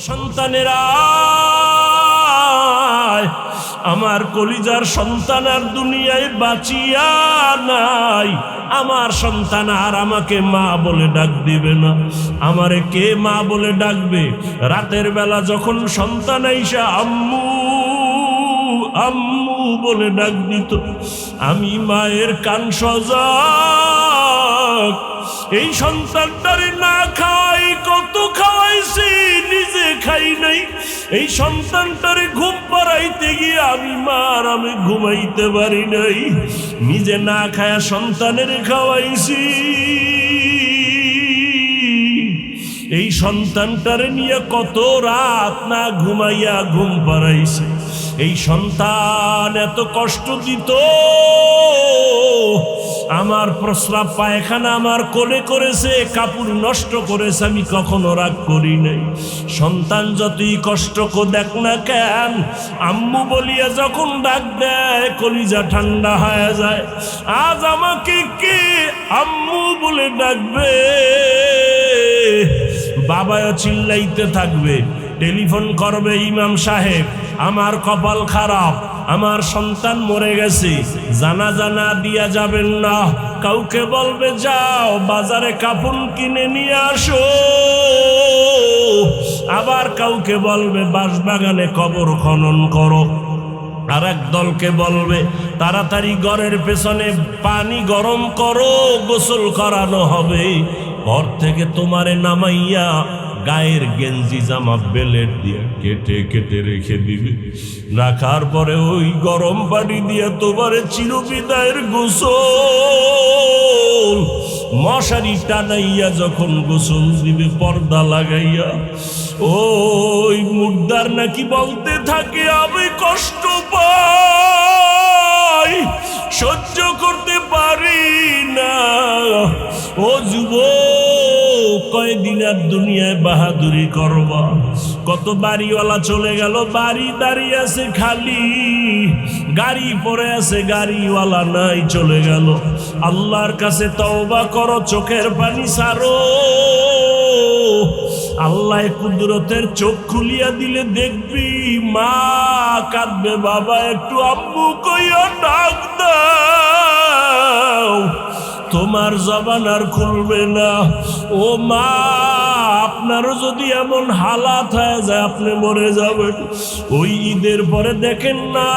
সন্তানেরা, আমার কলিজার সন্তান আর দুনিয়ায় বাঁচিয়া নাই। আমার সন্তান আর আমাকে মা বলে ডাক দিবে না। আমারে কে মা বলে ডাকবে? রাতের বেলা যখন সন্তান আইসা আম্মু আম্মু বলে ডাক দিত, আমি মায়ের কান সজাগ। এই সন্তানটারে না খাই, কত খাওয়াইছি, নিজে খাই নাই। এই সন্তানটারে ঘুম পাড়াইতে গিয়ে আমি মার আমি ঘুমাইতে পারি নাই, নিজে না খায়া সন্তানের খাওয়াইছি। এই সন্তানটারে নিয়ে কত রাত না ঘুমাইয়া ঘুম পাড়াইছে। এই সন্তান এত কষ্ট দিত, আমার প্রস্রাব পায়খানা আমার কোলে করেছে, কাপড় নষ্ট করেছে, আমি কখনো রাগ করি নাই। সন্তান যতই কষ্ট দেখ না কেন, আম্মু বলিয়া যখন ডাক দেয় কলিজা ঠান্ডা হয়ে যায়। আজ আমাকে কে আম্মু বলে ডাকবে? বাবাও চিল্লাইতে থাকবে, টেলিফোন করবে, ইমাম সাহেব আমার কপাল খারাপ, আমার সন্তান মরে গেছে, জানাজা না দিয়া যাবেন না। কাউকে বলবে যাও বাজারে কাপড় কিনে নিয়ে আসো, আবার কাউকে বলবে বাঁশবাগানে কবর খনন করো। আর এক দলকে বলবে তাড়াতাড়ি ঘরের পেছনে পানি গরম করো, গোসল করানো হবে। ঘর থেকে তোমারে নামাইয়া গায়ের গেঞ্জি জামা বেলেট দিয়ে কেটে কেটে রেখে দিবে। রাখার পরে ওই গরম পানি দিয়ে তোমারে চিরবিদায়ের গোসল, মশারি টানাইয়া যখন গোসল দিবে পর্দা লাগাইয়া, ওই মুর্দার নাকি বলতে থাকে আমি কষ্ট পাই, সহ্য করতে পারি না। ও যুবক, কয়দিন আর দুনিয়ায় বাহাদুরি করবা? কত বাড়িওয়ালা চলে গেল, বাড়ি দাঁড়িয়ে আছে খালি, গাড়ি পড়ে আছে, গাড়িওয়ালা নাই, চলে গেল। আল্লাহর কাছে তওবা করো, চোখের পানি ছাড়ো। আল্লাহ কুদরতের চোখ খুলিয়া দিলে দেখবি মা কাঁদবে, বাবা একটু আম্মু কইয়া ডাক দাও, তোমার জবান আর খুলবে না। ও মা, আপনারও যদি এমন হালাত হয়ে যায় আপনি মরে যাবেন। ওই ঈদের পরে দেখেন না,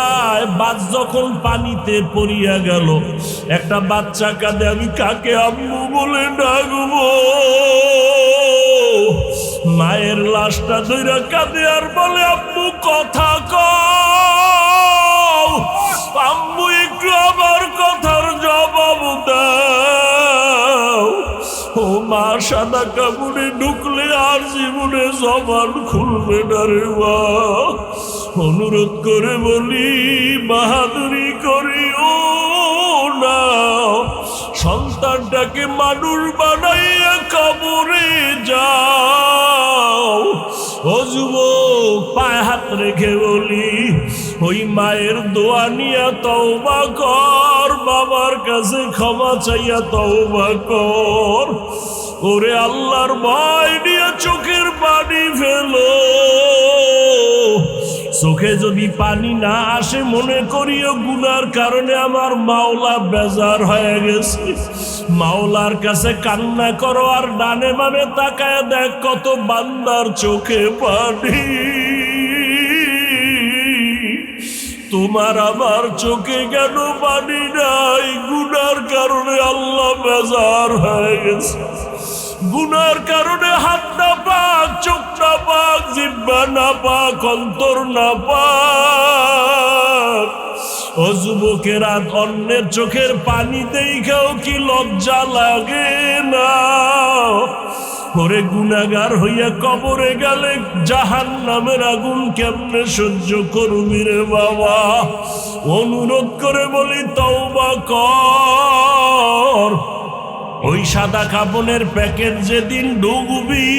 বাদ যখন পানিতে পড়িয়া গেল, একটা বাচ্চা কাঁদে, আমি কাকে আম্মু বলে ডাকবো? মায়ের লাশটা ধইরা কাঁদে আর বলে আম্মু কথা কও, আম্মু একটু আমার কথার জবাব দাও। ও মা, সাদা কাপড়ে ঢুকলে আর জীবনে জবান খুলবে না রে মা। অনুরোধ করে বলি, বাহাদুরি করিও না, সন্তানটাকে মানুষ বানাইয়া কবরে যাও। ও যুবক, পায়ে হাত রেখে বলি, ওই মায়ের দোয়া নিয়া তওবা কর, বাবার কাছে ক্ষমা চাইয়া তওবা কর। ওরে আল্লাহর ভয় নিয়ে চোখের পানি ফেলো। চোখে যদি পানি না আসে, মনে করিও গুনার কারণে আমার মাওলা বেজার হয়ে গেছে। মাওলার কাছে কান্না করো, আর ডানে বামে তাকায় দেখ কত বান্দার চোখে পানি। তোমার আমার চোখে কেন পানি নাই? গুনার কারণে আল্লাহ বেজার হয়ে গেছে। গুনার কারণে হাত না পাক, চোখ না পাক, জিহ্বা না পাক, অন্তর না পাক। ও যুবকেরা, অন্যের চোখের পানি দেখাও কি লজ্জা লাগে না? ওরে গুনাহগার হইয়া কবরে গেলে জাহান্নামের আগুন কেমনে সহ্য করবি রে বাবা? অনুরোধ করে বলি তওবা কর। ওই সাদা কাপড়ের প্যাকেট যেদিন ঢুকবি,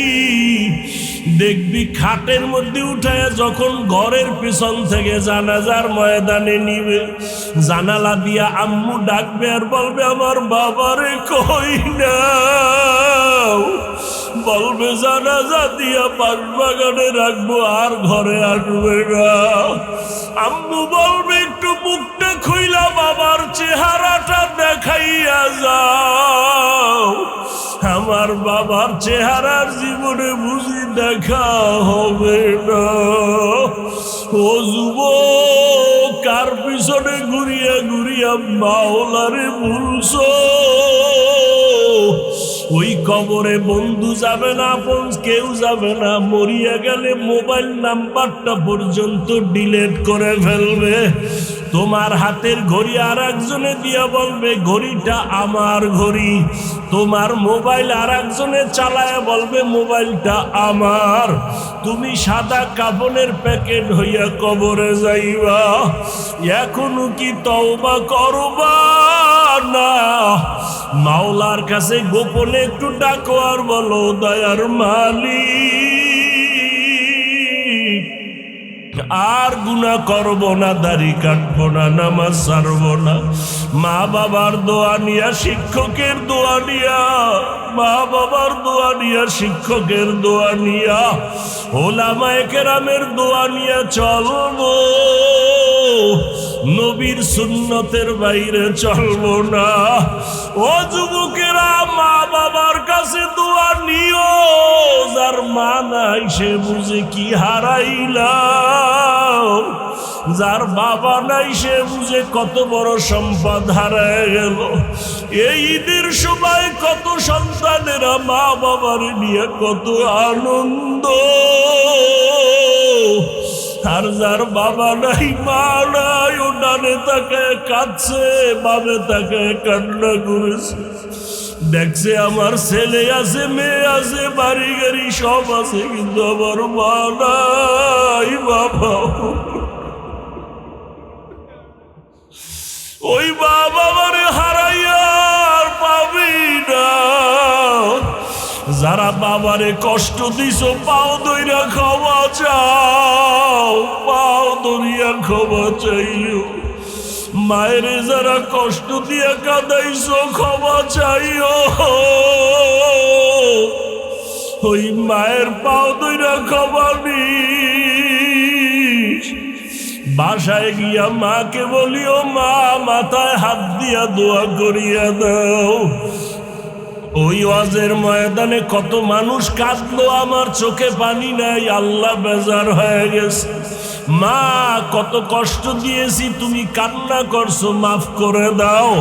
দেখবি খাটের মধ্যে উঠায় যখন ঘরের পিছন থেকে জানাজার ময়দানে নিবে, জানালা দিয়া আম্মু ডাকবে আর বলবে আমার বাবারে কই নাও। বলবে জানাজা দিয়া বাঁশবাগানে রাখবো, আর ঘরে আসবে না। আম্মু বলবে একটু মুখটা খুইলা বাবার চেহারাটা দেখাইয়া যাও। আমার বাবার চেহারার জীবনে বুঝি দেখা হবে না। ও যুবক, কার পিছনে ঘুরিয়া ঘুরিয়া মাওলারে ভুলছো? ওই কবরে বন্ধু যাবে না, আপন কেউ যাবে না। মরিয়া গেলে মোবাইল নাম্বারটা পর্যন্ত ডিলিট করে ফেলবে। তোমার হাতের ঘড়ি আর একজনে দিয়া বলবে ঘড়িটা আমার ঘড়ি। তোমার মোবাইল আর একজনে চালায় বলবে মোবাইলটা আমার। তুমি সাদা কাফনের প্যাকেট হইয়া কবরে যাইবা। এখনো কি তওবা করবা না? মাওলার কাছে গোপনে একটু ডাকো আর বলো, দয়ার মালিক, আর গুনাহ করব না, দাড়ি কাটবো না, নামাজ ছাড়বো না। মা বাবার দোয়া নিয়া, শিক্ষকের দোয়া নিয়া, মা বাবার দোয়া নিয়া, শিক্ষকের দোয়া নিয়া, ওলামায়ে কেরামের দোয়া নিয়া চলবো। নবীর সুন্নতের বাইরে চলবো না। ও যুবকেরা, মা বাবার কাছে দোয়া নিও। যার মা নাই সে বুঝে কি হারাইলাম, যার বাবা নাই সে বুঝে কত বড় সম্পদ হারায় গেল। এই ঈদের সময় কত সন্তানেরা মা বাবার নিয়ে কত আনন্দ, আর যার বাবা নাই মা নাই ও ডানে তাকে কাঁদছে, বামে তাকে কান্না করেছে। দেখছে আমার ছেলে আছে, মেয়ে আছে, বাড়ি গাড়ি সব আছে, কিন্তু আমার মা নাই বাবা। ওই মা বাবারে হারাইয়া আর পাবি না। যারা বাবারে কষ্ট দিছো পাও ধইরা ক্ষমা চাও, পাও ধরিয়া ক্ষমা চাইও। মায়েরে যারা কষ্ট দিয়া কাঁদাইছো ক্ষমা চাইও। ওই মায়ের পাও ধইরা ক্ষমা নিস। বাসায় গিয়া মাকে বলিও, মা মাথায় হাত দিয়া দোয়া করিয়া দাও। ওই ওয়াজের ময়দানে কত মানুষ কাঁদলো, আমার চোখে পানি নাই, আল্লাহ বেজার হয়ে গেছে। মা কত কষ্ট দিয়েছি, তুমি কান্না করছো, মাফ করে দাও।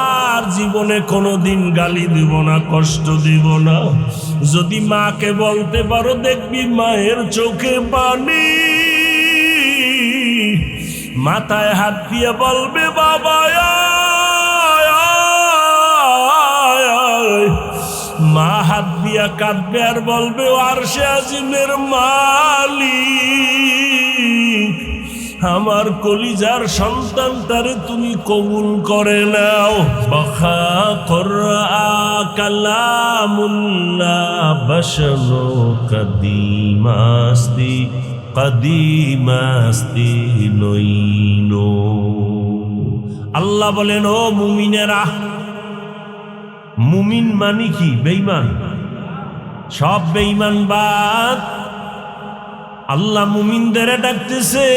আর জীবনে কোনোদিন গালি দিব না, কষ্ট দিব না। যদি মাকে বলতে পারো, দেখবি মায়ের চোখে পানি। মাথায় হাত দিয়ে বলবে, বাবা মা হাত দিয়া কাঁদবে আর বলবে, আরশে আজিমের মালিক, আমার কলিজার সন্তানটারে তুমি কবুল করে নাও। বখা কোরআ কালামুল্লাহ বশনো কদিমাস্তি কদিমাস্তি নইনো। আল্লাহ বলেন, ও মুমিনেরা, মুমিন মানে কি? বেঈমান। সব বেঈমান বাদ। আল্লাহ মুমিনদের ডাকতেছেন,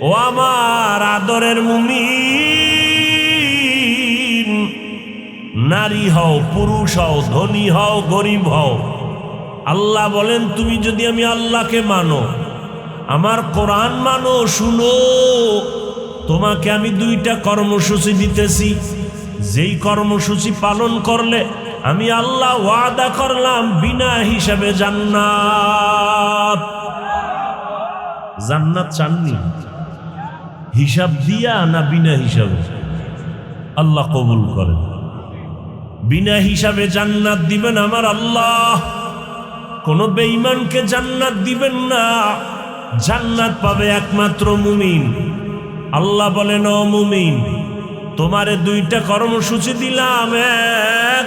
ও আমার আদরের মুমিন, নারী হও, পুরুষ হও, ধনী হও, গরিব হও। আল্লাহ বলেন, তুমি যদি আমি আল্লাহকে মানো, আমার কোরআন মানো, শুনো, তোমাকে আমি দুইটা কর্মসূচি দিতেছি। যেই কর্মসূচি পালন করলে আমি আল্লাহ ওয়াদা করলাম বিনা হিসাবে জান্নাত। জান্নাত চাননি? হিসাব দিয়া না বিনা হিসাবে? আল্লাহ কবুল করেন। বিনা হিসাবে জান্নাত দিবেন আমার আল্লাহ। কোন বেঈমানকে জান্নাত দিবেন না। জান্নাত পাবে একমাত্র মুমিন। আল্লাহ বলেন, ও মুমিন, তোমারে দুইটা কর্মসূচি দিলাম। এক,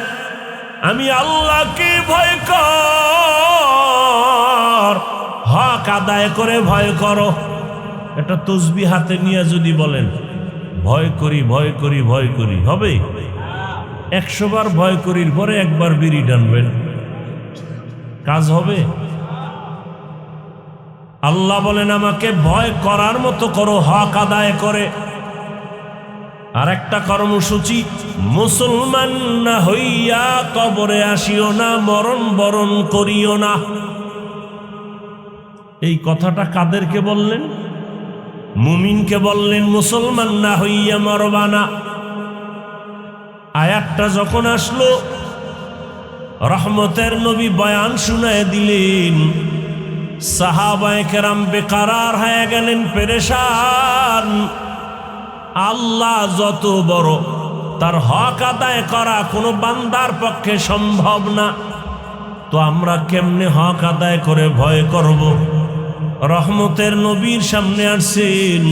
আমি আল্লাহকে ভয় কর, হক আদায় করে ভয় করো। এটা তসবিহ হাতে নিয়ে যদি বলেন ভয় করি ভয় করি ভয় করি, হবে? 100 বার ভয় করির পরে একবার বিড়ি টানবেন, কাজ হবে? আল্লাহ বলেন আমাকে ভয় করার মতো করো, হক আদায় করে। আর একটা কর্মসূচি, মুসলমান না হইয়া কবরে আসিও না, মরণ বরণ করিও না। এই কথাটা কাদেরকে বললেন? মুমিনকে বললেন, মুসলমান না হইয়া মরবা না। আয়াতটা যখন আসলো, রহমতের নবী বয়ান শুনায় দিলেন, সাহাবায়ে কেরাম বেকারার হয়ে গেলেন, পেরেশান। আল্লাহ যত বড়, তার হক আদায় করা কোনো বান্দার পক্ষে সম্ভব না। তো আমরা কেমনে হক আদায় করে ভয় করব? রহমতের নবীর সামনে আসছেন,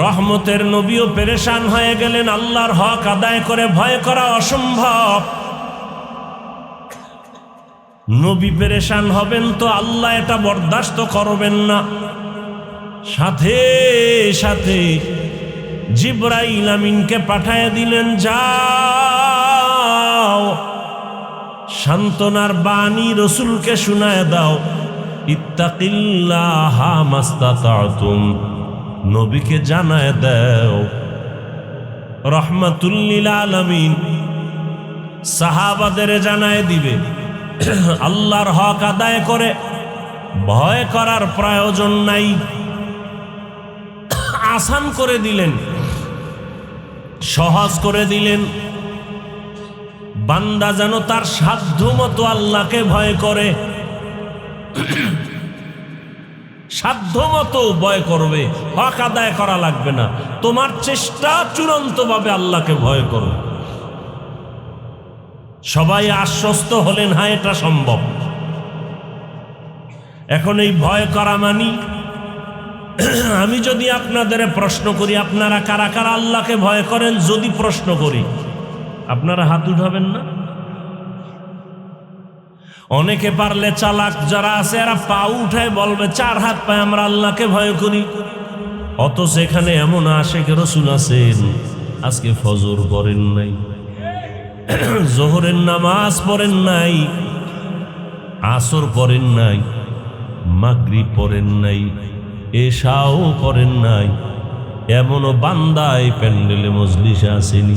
রহমতের নবীও পেরেশান হয়ে গেলেন, আল্লাহর হক আদায় করে ভয় করা অসম্ভব। নবী পেরেশান হবেন তো আল্লাহ এটা বরদাস্ত করবেন না। সাথে সাথে জিবরাইল আমিনকে পাঠায় দিলেন, যাও সান্ত্বনার বাণী রসুলকে শুনায় দাও, ইত্তাকিল্লাহা মাস্তাতাতুম, নবীকে জানায় দাও। রহমাতুল লিল আলামিন সাহাবাদের জানায় দিবে, আল্লাহর হক আদায় করে ভয় করার প্রয়োজন নাই। আসান করে দিলেন, সহজ করে দিলেন। বান্দা যেন তার সাধ্য মতো আল্লাহকে ভয় করে, সাধ্য মতো ভয় করবে, হক আদায় করা লাগবে না। তোমার চেষ্টা চূড়ান্তভাবে আল্লাহকে ভয় করো। সবাই আশ্বস্ত হলেন, হ্যাঁ এটা সম্ভব। এখন এই ভয় করা মানি, আমি যদি আপনাদের প্রশ্ন করি, আপনারা কারা কারা আল্লাহকে ভয় করেন? যদি প্রশ্ন করি, আপনারা হাত উঠাবেন না? অনেকে পারলে চালাক যারা আছে এরা পা উঠায় বলবে 4 হাত পায়ে আমরা আল্লাহকে ভয় করি। অথচ এখানে এমন আশেক রাসূল আছেন, আজকে ফজর পড়েন নাই, জোহরের নামাজ পড়েন নাই, আসর পড়েন নাই, মাগরিব পড়েন নাই, এশাও পড়েন নাই, এমনও বান্দা এই প্যান্ডেলে মজলিসে আসেনি।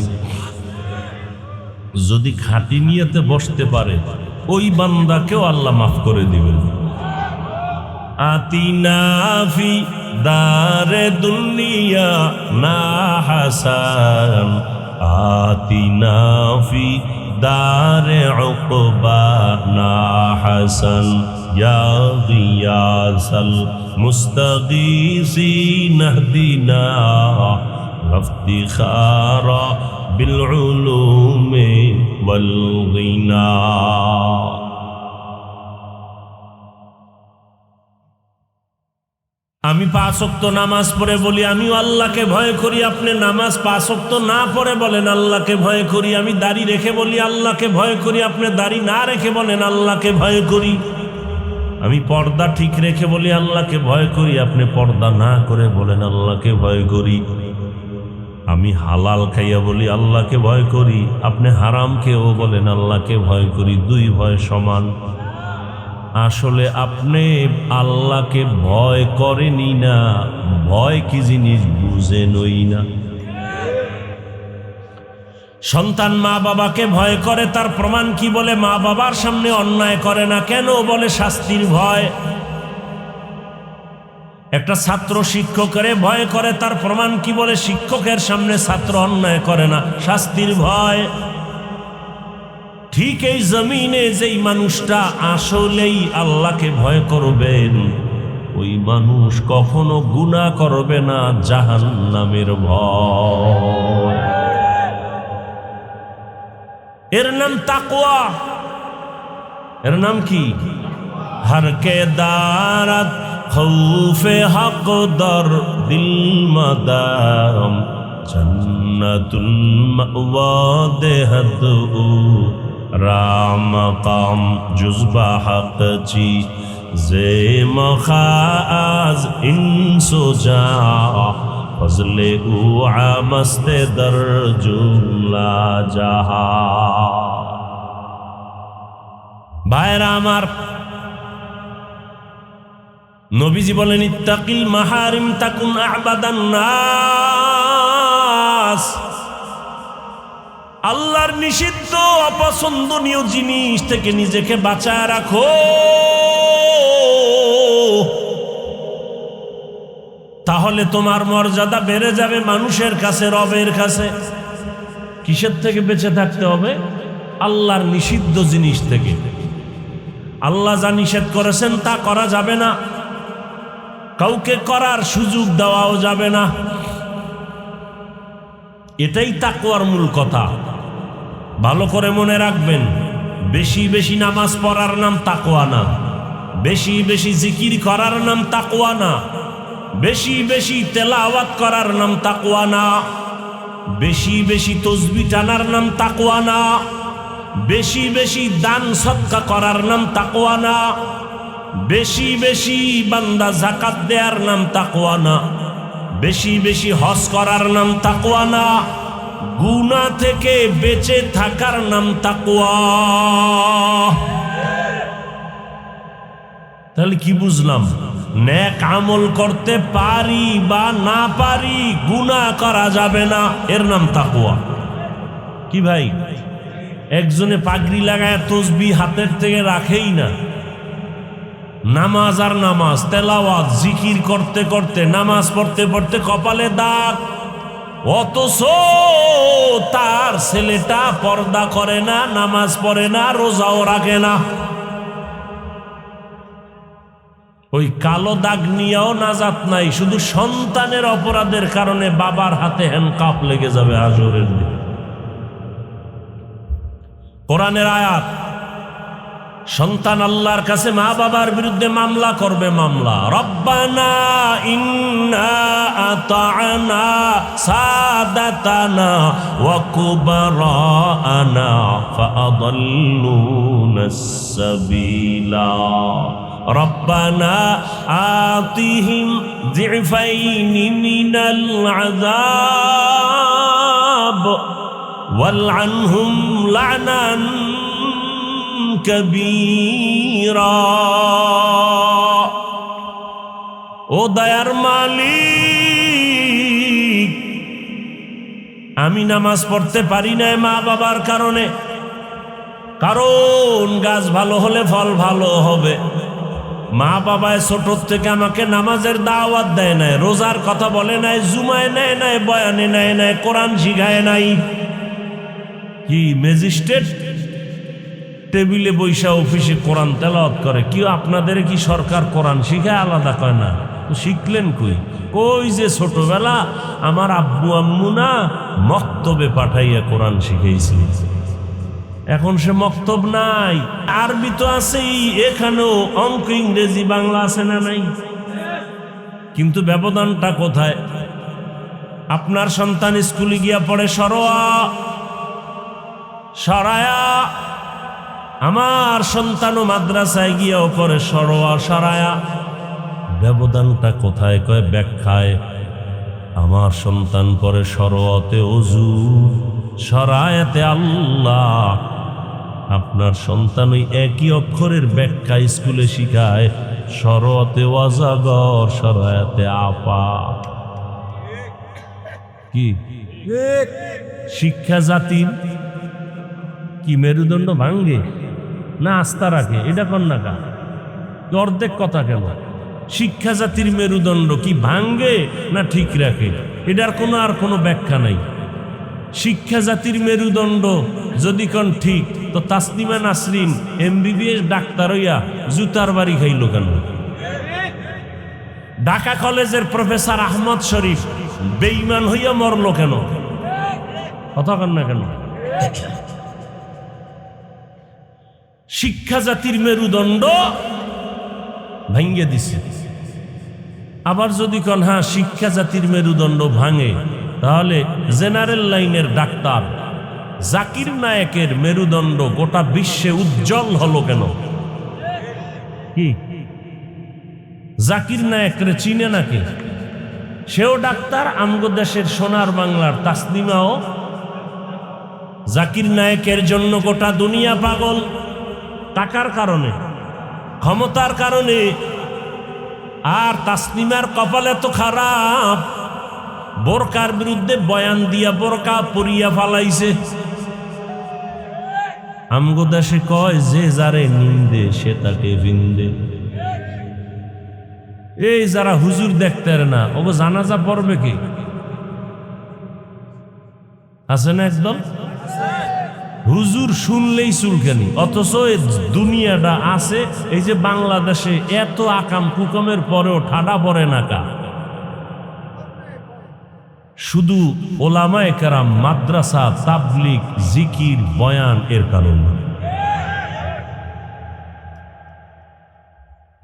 যদি খাঁটি নিয়তে বসতে পারে, ওই বান্দাকেও আল্লাহ মাফ করে দিবেন। আতিনা ফি দারে দুনিয়া না হাসান, আতিনা ফি দারে উকবা না হাসান, ইয়া গিয়াসাল মুস্তাগীসিন ইহদিনা ইফতিখারা বিল উলুমি ওয়াল গিনা। আমি 5 ওয়াক্ত নামাজ পড়ে বলি আমিও আল্লাহকে ভয় করি, আপনি নামাজ 5 ওয়াক্ত না পড়ে বলেন আল্লাহকে ভয় করি। আমি দাড়ি রেখে বলি আল্লাহকে ভয় করি, আপনি দাড়ি না রেখে বলেন আল্লাহকে ভয় করি। আমি পর্দা ঠিক রেখে বলি আল্লাহকে ভয় করি, আপনি পর্দা না করে বলেন আল্লাহকে ভয় করি। আমি হালাল খাইয়া বলি আল্লাহকে ভয় করি, আপনি হারাম খেয়েও বলেন আল্লাহকে ভয় করি। 2 ভয় সমান। আসলে আপনি আল্লাহকে ভয় করেনই না, ভয় কি জিনিস বুঝেনই না। সন্তান মা বাবাকে ভয় করে, তার প্রমাণ কি? বলে মা বাবার সামনে অন্যায় করে না। কেন? বলে শাস্তির ভয়। একটা ছাত্র শিক্ষকের ভয় করে, তার প্রমাণ কি? বলে শিক্ষকের সামনে ছাত্র অন্যায় করে না, শাস্তির ভয়। ঠিক এই জমিনে যেই মানুষটা আসলেই আল্লাহকে ভয় করবেন, ওই মানুষ কখনো গুনাহ করবে না, জাহান্নামের ভয়। এর নাম তাকওয়া। এর নাম কি? হর কে দারাত খৌফে হক দর দিল মাদাম, জন্নাতুল মাওয়া দেহদু রাম কাম জুজবা হক চি জে মখাজ ইনসো জা ফজলে ও আমস্তে দর জুমলা জাহা। ভাইরা আমার, নবীজি বলেন ইত্তাকিল মাহারিম তাকুন আবাদান নাস। আল্লাহর নিষিদ্ধ অপছন্দনীয় জিনিস থেকে নিজেকে বাঁচায় রাখো, তাহলে তোমার মর্যাদা বেড়ে যাবে মানুষের কাছে, রবের কাছে। কিসের থেকে বেঁচে থাকতে হবে? আল্লাহর নিষিদ্ধ জিনিস থেকে। আল্লাহ যা নিষেধ করেছেন তা করা যাবে না, কাউকে করার সুযোগ দেওয়াও যাবে না। এটাই তাকওয়ার মূল কথা। ভালো করে মনে রাখবেন, বেশি বেশি নামাজ পড়ার নাম তাকওয়া না, বেশি বেশি জিকির করার নাম তাকওয়া না, বেশি বেশি তেলাওয়াত করার নাম তাকওয়া না, বেশি বেশি তাসবিহ টানার নাম তাকওয়া না, বেশি বেশি দান সদকা করার নাম তাকওয়া না, বেশি বেশি বান্দা যাকাত দেওয়ার নাম তাকওয়া না, বেশি বেশি হজ করার নাম তাকওয়া না, গুনাহ থেকে বেঁচে থাকার নাম তাকওয়া। তাহলে কি বুঝলাম? নেক আমল করতে পারি বা না পারি, গুনাহ করা যাবে না, এর নাম তাকওয়া। কি ভাই, একজনে পাগড়ি লাগায় তসবিহ হাতের থেকে রাখেই না, নামাজ আর নামাজ, তেলাওয়াত জিকির করতে করতে, নামাজ পড়তে পড়তে কপালে দাগ, অথচ তার ছেলেটা পর্দা করে না, নামাজ পড়ে না, রোজাও রাখে না। ওই কালো দাগ নিয়েও নাজাত নাই, শুধু সন্তানের অপরাধের কারণে বাবার হাতে হ্যান্ডকাপ লেগে যাবে হাজরের দিন। কোরআনের আয়াত, সন্তান আল্লাহর কাছে মা বাবার বিরুদ্ধে মামলা করবে, মামলা। রব্বানা ইন্না আতা'না সাদাতানা ওয়া কুবারানা ফাআদাল্লুনাস সাবিলা রব্বানা আতিহিম যিফাইনি মিনাল আযাব ওয়ালআনহুম লা'নান কবীরা। ও দয়ার মালিক, আমি নামাজ পড়তে পারি না মা বাবার কারণে, কারণ গাছ ভালো হলে ফল ভালো হবে। মা বাবায় ছোট থেকে আমাকে নামাজের দাওয়াত দেয় নাই, রোজার কথা বলে নাই, জুমায় নেয় নাই, বয়ানে নেয় নাই, কোরআন শিখায় নাই। কি ম্যাজিস্ট্রেট টেবিলে বৈশা অফিসে কোরআন তেলাওয়াত করে, কি আপনাদের কি সরকার কোরআন শিখায়? আলাদা কয় না তো, শিখলেন কই? কই যে ছোটবেলা আমার আব্বু আম্মু না মক্তবে পাঠাইয়া কোরআন শিখাইছি, এখন সে মক্তব নাই। আরবি তো আছেই, এখানেও অঙ্ক, ইংরেজি, বাংলা আছে না নাই? কিন্তু ব্যবধানটা কোথায়? আপনার সন্তান স্কুলে গিয়া পড়ে সরায়া, আমার সন্তানও মাদ্রাসায় গিয়াও পড়ে সরায়া। ব্যবধানটা কোথায়? কয় ব্যাখ্যায়। আমার সন্তান পড়ে সরোয়াতে অজু, সরায়াতে আল্লাহ। আপনার সন্তান ওই একই অক্ষরের ব্যাখ্যা স্কুলে শিখায়, সরোয়াতে ওয়াজাগর, সরায়াতে আপা। কি শিক্ষা জাতির কি মেরুদণ্ড ভাঙ্গে না আস্থা রাখে? এটা কন্যাকা অর্ধেক কথা কেন? শিক্ষা জাতির মেরুদণ্ড কি ভাঙ্গে না ঠিক রাখে? এটার কোনো আর কোনো ব্যাখ্যা নাই। শিক্ষা জাতির মেরুদণ্ড যদি কোন ঠিক, তো তাসনিমা নাসরিন MBBS ডাক্তার হইয়া জুতার বাড়ি খাইল কেন? ঢাকা কলেজের প্রফেসর আহমদ শরীফ বেঈমান হইয়া মরল কেন? কথা কন না কেন? শিক্ষা জাতির মেরুদণ্ড ভাঙ্গে দিছে। আবার যদি কোন হ্যাঁ শিক্ষা জাতির মেরুদণ্ড ভাঙে, তাহলে জেনারেল লাইনের ডাক্তার জাকির নায়েকের মেরুদণ্ড গোটা বিশ্বে উজ্জ্বল হলো কেন? কি জাকির নায়েকরে চিনে নাকি? সেও ডাক্তার। আমগো দেশের সোনার বাংলার তাসলিমাও জাকির নায়েকের জন্য গোটা দুনিয়া পাগল। টাকার কারণে, ক্ষমতার কারণে। আর তাসলিমার কপালে তো খারাপ, বোরকার বিরুদ্ধে বয়ান দিয়া বোরকা পরিয়া ফালাইছে। আমগো দেশে কয় যে যারে নিন্দে সে তাকে ভিন্দে। এই যারা হুজুর দেখতে না, ওগো জানাজা পড়বে কি? আছে না একদম? হুজুর শুনলেই চুলকানি। অথচ দুনিয়াটা আছে, এই যে বাংলাদেশে এত আকাম কুকমের পরেও ঠাডা পড়ে না কা। শুধু ওলামায়ে কেরাম, মাদ্রাসা, তাবলিগ, জিকির, বয়ান এর কারণে।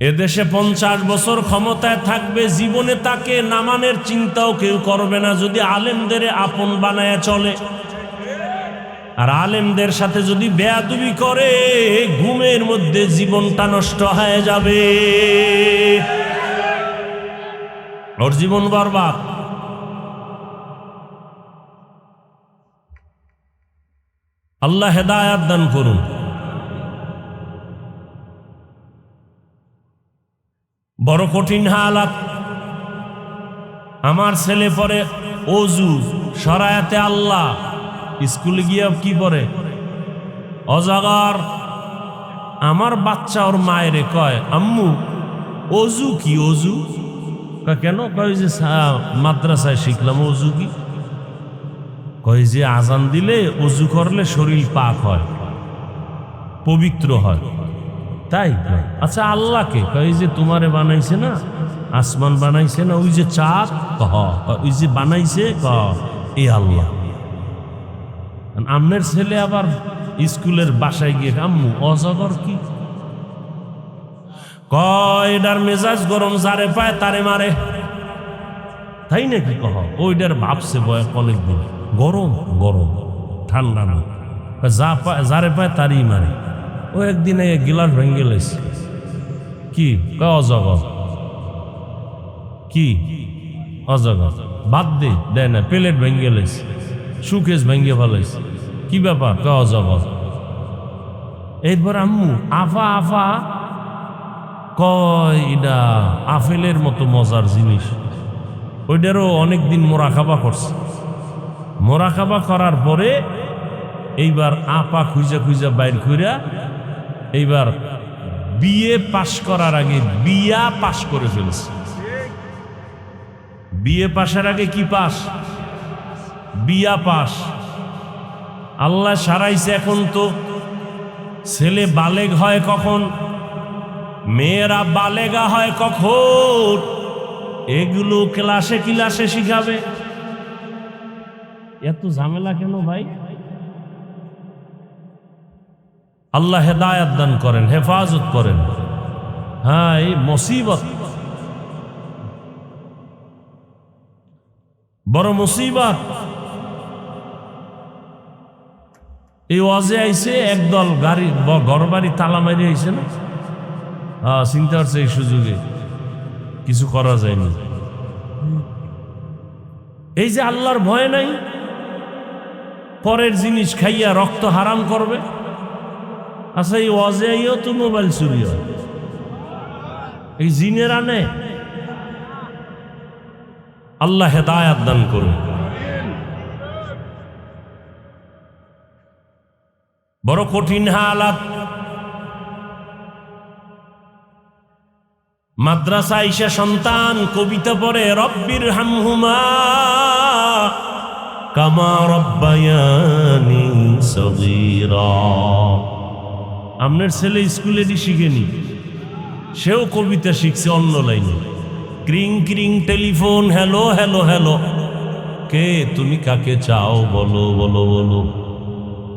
এদেশে 50 বছর ক্ষমতায় থাকবে, জীবনে তাকে নামানের চিন্তাও কেউ করবে না যদি আলেমদের আপন বানায় চলে। আর আলেমদের সাথে যদি বেয়াদবি করে, ঘুমের মধ্যে জীবনটা নষ্ট হয়ে যাবে, ওর জীবন বরবাদ। আল্লাহ হেদায়াত দান করুন। বড় কঠিন হালাত। আমার ছেলে পরে ওযু শরায়াতে আল্লাহ, স্কুলে গিয়ে কি পড়ে? অজাগর। আমার বাচ্চা ওর মায়েরে কয়, আম্মু ওযু কি? ওযু কেন? কয় যে মাদ্রাসায় শিখলাম। ওযু কি? কয় যে আজান দিলে ওযু করলে শরীর পাক হয়, পবিত্র হয়। তাই? আচ্ছা আল্লাহকে? কয় যে তোমারে বানাইছে না, আসমান বানাইছে না, ওই যে চাঁদ, ওই যে বানাইছে, এই আল্লাহ। আমনের ছেলে আবার স্কুলের বাসায় গিয়ে, আম্মু অজগর কি? কয় এটার মেজাজ গরম, যারে পায় তারে মারে। তাই নাকি? কহ ওইটার ভাবছে বয় অনেকদিন, গরম গরম, ঠান্ডা না, যারে পায় তারই মারে। ও একদিন গিলাস ভেঙে লাইছে। কি? কয় অজগর। কি অজগর? বাদ দে, দেয় না। প্লেট ভেঙে লাইছে, সুকেশ ভেঙে ফেলাইছে। কি ব্যাপার? কয় অজগর। এরপর আম্মু আফা আফা, কয় এটা আপেলের মতো মজার জিনিস। ওইটারও অনেকদিন মোরাকাবা করছে। মোরাকাবা করার পরে এইবার আপা খুঁজা খুঁজা বাইর কইরা, এইবার বিএ পাশ করার আগে বিয়া পাশ করে ফেলছে। বিএ পাশের আগে কি পাস? বিয়া পাস। আল্লাহ সারাইছে। এখন তো ছেলে বালেগ হয় কখন, মেয়েরা বালেগা হয় কখন, এগুলো ক্লাসে ক্লাসে শিখাবে। এত ঝামেলা কেন ভাই? আল্লাহ হেদায়াত দান করেন, হেফাজত করেন। হ্যাঁ, এই মুসিবত, বড় মুসিবত। এই ওয়াজে আইছে একদল গাড়ি, ঘর বাড়ি তালা মারি আইছে না? চিন্তা করছে এই সুযোগে কিছু করা যায়নি। এই যে আল্লাহর ভয় নাই, পরের জিনিস খাইয়া রক্ত হারাম করবে। আচ্ছা এই ওয়াজে আইও তো মোবাইল চুরি হয়, এই জিনের আনে। আল্লাহ হেদায়াত দান করুন। বড় কঠিন হালাত। মাদ্রাসা আইসা সন্তান কবিতা পড়ে, রব্বির হামহুমা কামা রব্বায়ানি সগীরা। আপনার ছেলে স্কুলেরই শিখেনি, সেও কবিতা শিখছে অন্য লাইনে। ক্রিং ক্রিং টেলিফোন, হ্যালো হ্যালো হ্যালো, কে তুমি কাকে চাও বলো বলো বলো।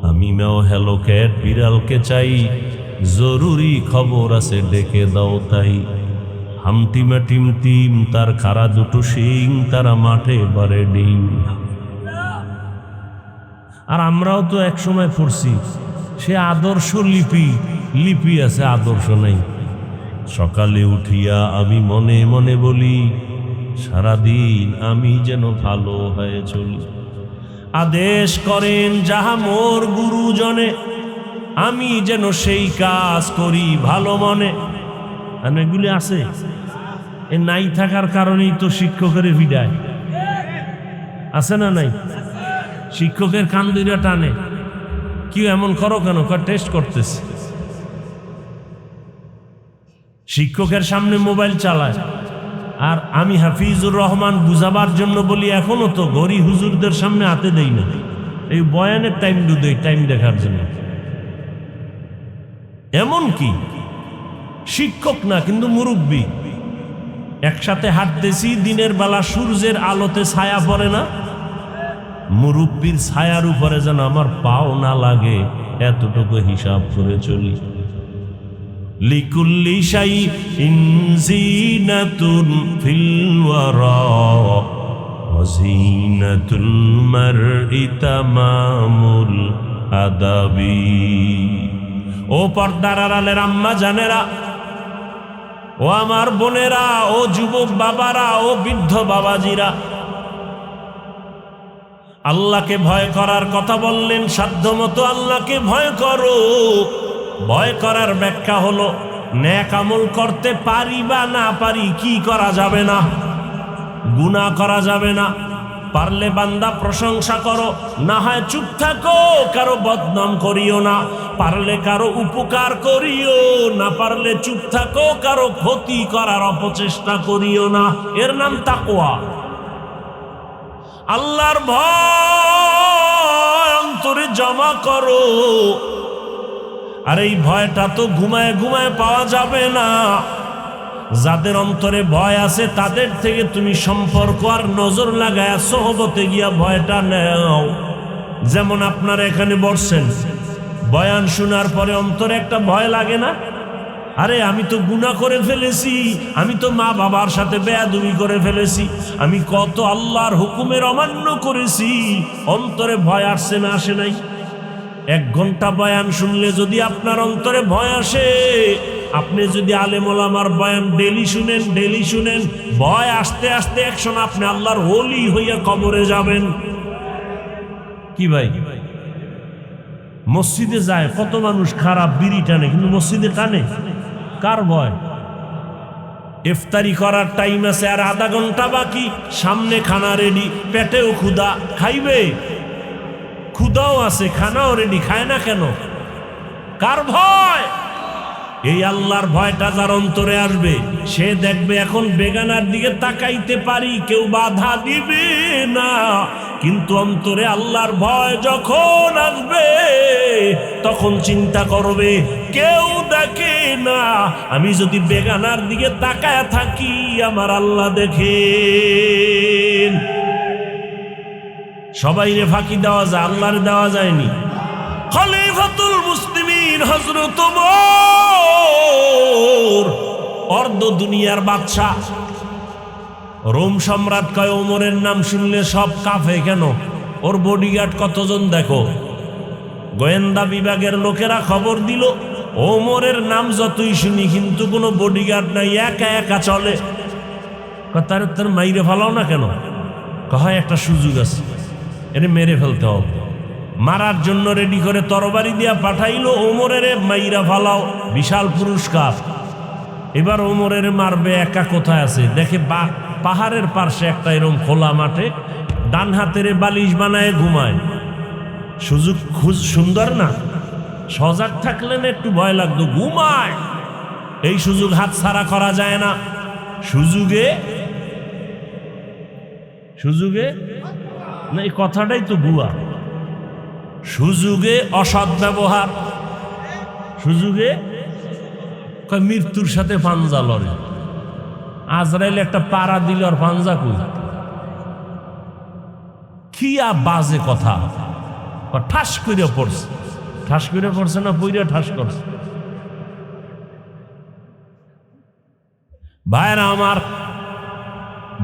আমি মেও হ্যালো ক্যাট, বিড়ালকে চাই, জরুরি খবর আছে ডেকে দাও তাই। হামটিমা টিম টিম, তার খাড়া দুটো শিং, তারা মাঠে বারে ডিম। আর আমরাও তো এক সময় পড়ছি, সে আদর্শ লিপি, লিপি আছে আদর্শ নাই। সকালে উঠিয়া আমি মনে মনে বলি, সারাদিন আমি যেন ভালো হয়ে চলি। আদেশ করেন যাহা মোর গুরুজনে, আমি যেন সেই কাজ করি ভালো মনে। এগুলি আছে, এ নাই থাকার কারণেই তো শিক্ষকের ভিড়ায়, আছে না নাই? শিক্ষকের কান দুইটা টানে, কি এমন করো কেন? টেস্ট করতেছে। শিক্ষকের সামনে মোবাইল চালায়, আর আমি হাফিজুর রহমান বুঝাবার জন্য বলি এখনো তো গরি হুজুরদের সামনে হাতে দেই না, এই বয়ানের টাইম দেই, টাইম দেখার জন্য। এমন কি শিক্ষক না কিন্তু মুরব্বী, একসাথে হাঁটতেছি, দিনের বেলা সূর্যের আলোতে ছায়া পড়ে না, মুরব্বীর ছায়ার উপরে যেন আমার পাও না লাগে, এতটুকু হিসাব করে চলি। লিকুল্লি শাইইন জিনাতুন ফিল ওয়ারা ওয়া জিনাতুল মারই তামামুল আদাবি। ও পর্দার আড়ালের আম্মা জানেরা, ও আমার বোনেরা, ও যুবক বাবারা, ও বৃদ্ধ বাবাজিরা, আল্লাহকে ভয় করার কথা বললেন। সাধ্যমতো আল্লাহকে ভয় করো। ভয় করার ব্যাখ্যা হলো নেক আমল করতে পারি বা না পারি, কি করা যাবে না? গুনাহ করা যাবে না। পারলে বান্দা প্রশংসা করো, না হয় চুপ থাকো, কারো বদনাম করিও না। পারলে কারো উপকার করিও, না পারলে চুপ থাকো, কারো ক্ষতি করার অপচেষ্টা করিও না। এর নাম তাকওয়া। আল্লাহর ভয় অন্তরে জমা করো। আর এই ভয়টা তো ঘুমায় ঘুমায় পাওয়া যাবে না। যাদের অন্তরে ভয় আছে তাদের থেকে তুমি সম্পর্ক আর নজর লাগায় সোহবতে গিয়া ভয়টা নাও। যেমন আপনারা এখানে বসছেন, বয়ান শোনার পরে অন্তরে একটা ভয় লাগে না? আরে আমি তো গুনাহ করে ফেলেছি, আমি তো মা বাবার সাথে বেয়াদবি করে ফেলেছি, আমি কত আল্লাহর হুকুমের অমান্য করেছি। অন্তরে ভয় আসছে না আসে নাই? 1 ঘন্টা বয়ান শুনলে যদি আপনার অন্তরে ভয় আসে, আপনি যদি আলেম ওলামার বয়ান ডেলি শুনেন, ভয় আসতে আসতে একসময় আপনি আল্লাহর ওলি হইয়া কবরে যাবেন। কি ভাই, মসজিদে যায় কত মানুষ খারাপ বিড়ি টানে, কিন্তু মসজিদে টানে কার ভয়? ইফতারি করার টাইম আছে আর আধা ঘন্টা বাকি, সামনে খানা রেডি, পেটেও ক্ষুধা, খাইবে, ক্ষুধাও আছে, খানাও রেডি, খায় না কেন? কার ভয়? এই আল্লাহর ভয়টা যার অন্তরে আসবে, সে দেখবে এখন বেগানার দিকে তাকাইতে পারি, কেউ বাধা দিবে না। কিন্তু অন্তরে আল্লাহর ভয় যখন আসবে, তখন চিন্তা করবে কেউ দেখে না, আমি যদি বেগানার দিকে তাকায় থাকি আমার আল্লাহ দেখেন। সবাইরে ফাঁকি দেওয়া যায়, আল্লাহরে দেওয়া যায়নি। খলিফাতুল মুসলিমিন হযরত ওমর, অর্ধ দুনিয়ার বাদশা, রোম সম্রাট কয় ওমরের নাম শুনলে সব কাঁপে কেন? ওর বডিগার্ড কতজন দেখো। গোয়েন্দা বিভাগের লোকেরা খবর দিল ওমরের নাম যতই শুনি কিন্তু কোনো বডিগার্ড নাই, একা একা চলে। তার মাইরে ফেলাও না কেন? কয় একটা সুযোগ আছে, এর মেরে ফেলতে হবে। মারার জন্য রেডি করে তরবারি দিয়া পাঠাইলো, ওমরের মাইরা ফালাও, বিশাল পুরস্কার। এবার ওমরের মারবে, একা কোথায় আছে দেখে, পাহাড়ের পার্শ্বে একটা এরকম খোলা মাঠে ডান হাতের বালিশ বানায় ঘুমায়। সুযোগ সুন্দর না? সজাগ থাকলে না একটু ভয় লাগতো, ঘুমায়। এই সুযোগ হাত ছাড়া করা যায় না। সুযোগে না, এই কথাটাই তো ভুয়া। সুযোগে অসৎ ব্যবহার, সুযোগে মৃত্যুর সাথে পাঞ্জা লড়ে। আজরাইল একটা পাড়া দিল আর পাঞ্জা কই, কি বাজে কথা। ঠাস করে পড়ছে, ঠাস করে পড়ছে না, পইরা ঠাস করছে। ভাইরা আমার,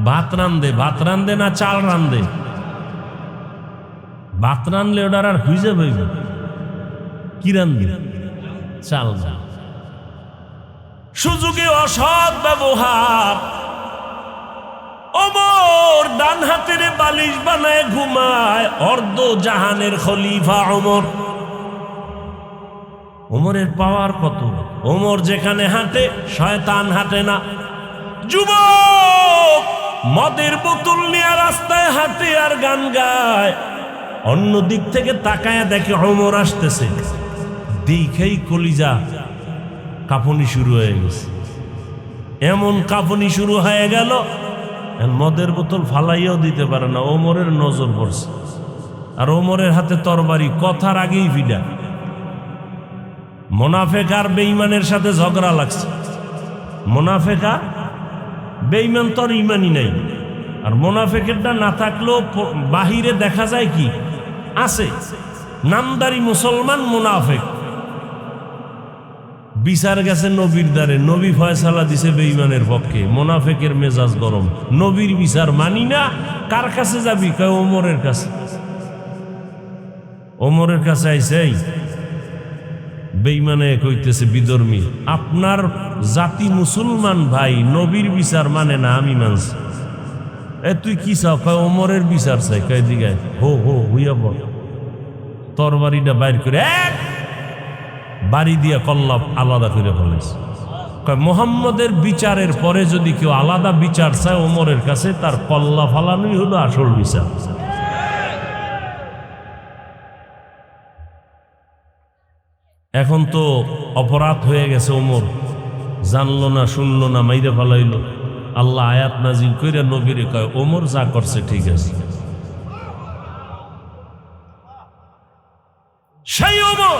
ভাত রান্ধে না চাল রান্ধে? ভাত রানলে ওটার আর খুঁজে পাইব, কি রান্ধে? চাল। সুযোগে অসৎ ব্যবহার। ওমর ডান হাতের বালিশ বানায় ঘুমায়, অর্ধ জাহানের খলিফা ওমর। ওমরের পাওয়ার কত! ওমর যেখানে হাঁটে শয়তান হাঁটে না। যুবক মদের বোতল নিয়ে রাস্তায় হাঁটে আর গান গায়, অন্য দিক থেকে তাকায় দেখে ওমর আসতেছে, দেখেই কলিজা কাঁপুনি শুরু হয়ে গেছে। এমন কাঁপুনি শুরু হয়ে গেল, মদের বোতল ফালাইয়াও দিতে পারে না, ওমরের নজর পড়ছে। আর ওমরের হাতে তরবারি, কথার আগেই ভিড়া। মোনাফেক আর বেঈমানের সাথে ঝগড়া লাগছে। মোনাফেক আর বেঈমান তোর ইমানই নাই। আর মোনাফেকেরটা না থাকলেও বাহিরে দেখা যায় কি আছে, নামদারি মুসলমান মোনাফেক। বিচার গেছে নবীর দ্বারে, নবী ফয়সালা দিছে বেঈমানের পক্ষে, মোনাফেকের মেজাজ গরম। নবীর বিচার মানি না, কার কাছে যাবি? কয় ওমরের কাছে। ওমরের কাছে আইছে, বেঈমানে কইতেছে বিধর্মী, আপনার জাতি মুসলমান ভাই নবীর বিচার মানে না, আমি মানছি। তুই কি চাও? কয় ওমরের বিচার চাই। কয় দিগায় হো হো হইয়া বল। তরবারিটা বাইর করে এক বাড়ি দিয়া কল্লাপ আলাদা করে ফেলেছে। কয় মোহাম্মদের বিচারের পরে যদি কেউ আলাদা বিচার চায় ওমরের কাছে, তার কল্লা ফালানোই হলো আসল বিচার। এখন তো অপরাধ হয়ে গেছে, ওমর জানলো না, শুনলো না, মাইরে ফেলাইল। আল্লাহ আয়াত নাজিল কইরা নবীরে কয়, ওমর যা করছে ঠিক আছে। সেই ওমর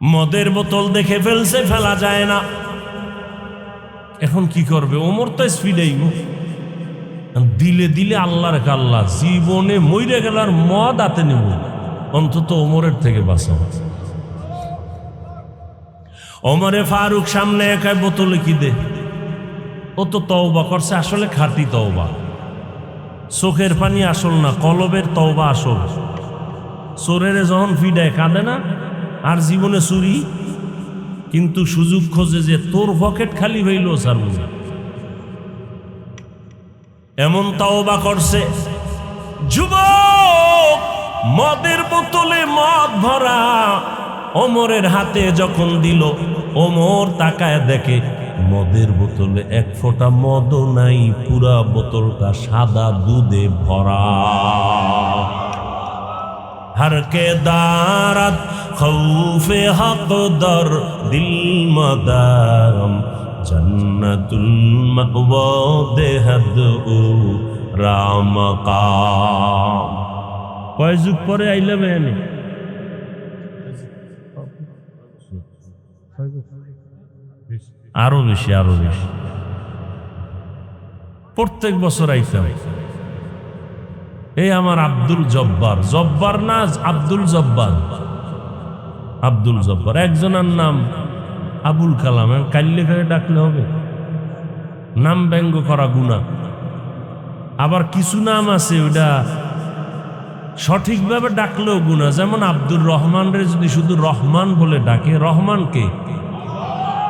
মদের বোতল দেখে ফেলছে, ফেলা যায় না। এখন কি করবে? ওমর তো স্পিডাইব, দিলে দিলে আল্লাহর কাল্লা, জীবনে মইরে গেলার মদ হাতে নেব, অন্তত ওমরের থেকে বাঁচাও। ওমরে ফারুক সামনে একাই বোতলে কি দে, ও তো তওবা করছে, আসলে খাঁটি তওবা। চোখের পানি আসল না, কলবের তওবা আসল। চোরের যখন ফিডায় কাঁদে না, আর জীবনে চুরি, কিন্তু সুযোগ খোঁজে যে তোর পকেট খালি হইল ছাড়ব না, এমন তওবা করছে। যুবক মদের বোতলে মদ ভরা ওমরের হাতে যখন দিল, ওমর তাকায় দেখে মদের বোতলে এক ফোঁটা মদও নাই, পুরা বোতলটা সাদা দুধে ভরা। हर के दारत खौफे हक दर दिल मदाम जन्नतुल मअवा देहद उ रामकाम। কয় যুগ পরে আইলে বেনে আরো বেশি, আরো বেশি। প্রত্যেক বছর আইতাম। এই আমার আব্দুল জব্বার, জব্বার না আব্দুল জব্বার, আব্দুল জব্বার। একজনের নাম আবুল কালাম, কাল্লে করে ডাকলে হবে? নাম ব্যঙ্গ করা গুনাহ। আবার কিছু নাম আছে ওটা সঠিকভাবে ডাকলেও গুনাহ। যেমন আব্দুর রহমান রে যদি শুধু রহমান বলে ডাকে, রহমান কে?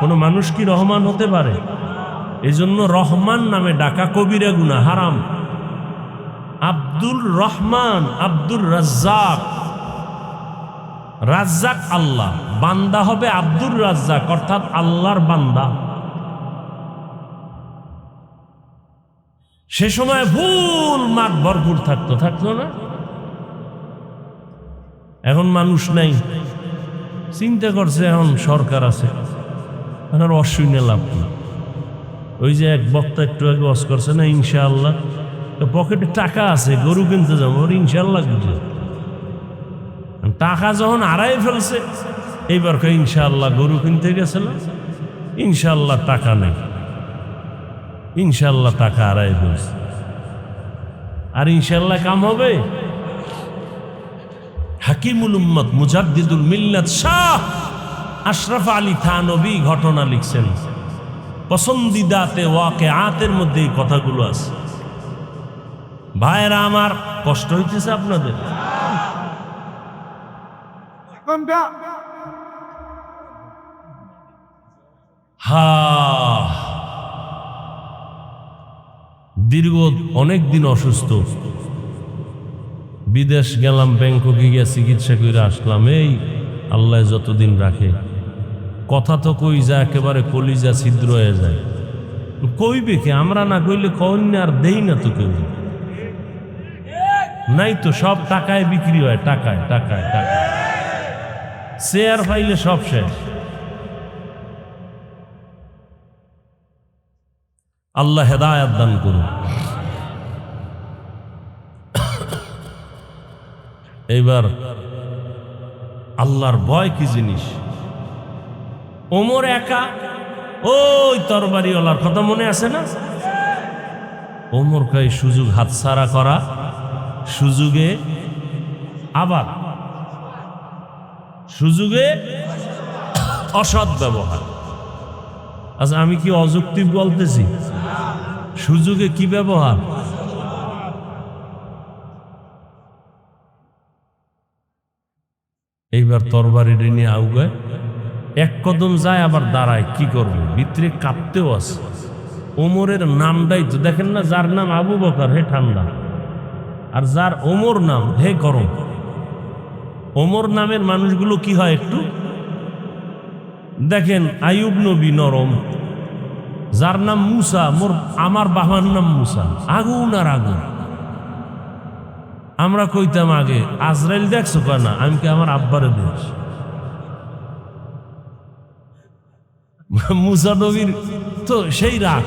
কোনো মানুষ কি রহমান হতে পারে? এই জন্য রহমান নামে ডাকা কবিরা গুনাহ, হারাম। আব্দুল রহমান, আব্দুল রাজ্জাক, রাজ্জাক আল্লাহ, বান্দা হবে আব্দুর রাজ্জাক, অর্থাৎ আল্লাহর বান্দা। সে সময় ফুল মাঠ ভরপুর থাকতো, থাকতো না? এখন মানুষ নাই, চিন্তা করছে এখন সরকার আছে, এখন অশুনে লাভ না। ওই যে এক বক্তা একটু আগে ওয়াজ করছে না, ইনশাআল্লাহ, পকেটে টাকা আছে, গরু কিনতে যাবো, ওর ইনশাআল্লাহ বুঝে। টাকা যখন হারাই ফেলছে, এইবার কয় ইনশাআল্লাহ গরু কিনতে গেছিল, ইনশাআল্লাহ টাকা নেই, ইনশাআল্লাহ টাকা হারাই ফেলছে। আর ইনশাআল্লাহ কাম হবে? হাকিমুল উম্মত মুজাদ্দিদুল মিল্লাত শাহ আশরাফ আলী থানভী ঘটনা লিখছেন। পসন্দিদাতে ওয়াকিআতের মধ্যে এই কথাগুলো আছে। ভাইরা আমার, কষ্ট হইতেছে আপনাদের? দীর্ঘ অনেক দিন অসুস্থ, বিদেশ গেলাম, ব্যাংককে গিয়ে চিকিৎসা করে আসলাম। এই আল্লাহ যতদিন রাখে, কথা তো কই যায় একেবারে কলিজা ছিদ্র হয়ে যায়। কইবে কে? আমরা না কইলে কন্যা আর দেই না তো কেউ, নাই তো, সব টাকায় বিক্রি হয়, টাকায় টাকায় টাকায়, শেয়ার পাইলে সব শেষ। আল্লাহ হেদায়াত দান করুন। এইবার আল্লাহর ভয় কি জিনিস? ওমর একা, ওই তরবারিওয়ালার কথা মনে আছে না? ওমর কয় সুযোগ হাতছাড়া করা, সুযোগে আবার সুযোগে অসৎ ব্যবহার। আচ্ছা, আমি কি অযৌক্তিক বলতেছি? সুযোগে কি ব্যবহার? এইবার তরবারি নিয়ে আউগায়, এক কদম যায় আবার দাঁড়ায়, কি করবে? ভিতরে কাঁপতেও আছে। ওমরের নামটাই তো দেখেন না, যার নাম আবু বকর হে ঠান্ডা, আর যার ওমর নাম হে গরম। ওমর নামের মানুষগুলো কি হয় একটু দেখেন, আইয়ুব নবী নরম, যার নাম মুসা, আমার বাবার নাম মুসা, আগুন আর আগুন। আমরা কইতাম আগে, আজরাইল দেখছো কয় না, আমি কি আমার আব্বারে দেশ। মুসা নবীর তো সেই রাগ।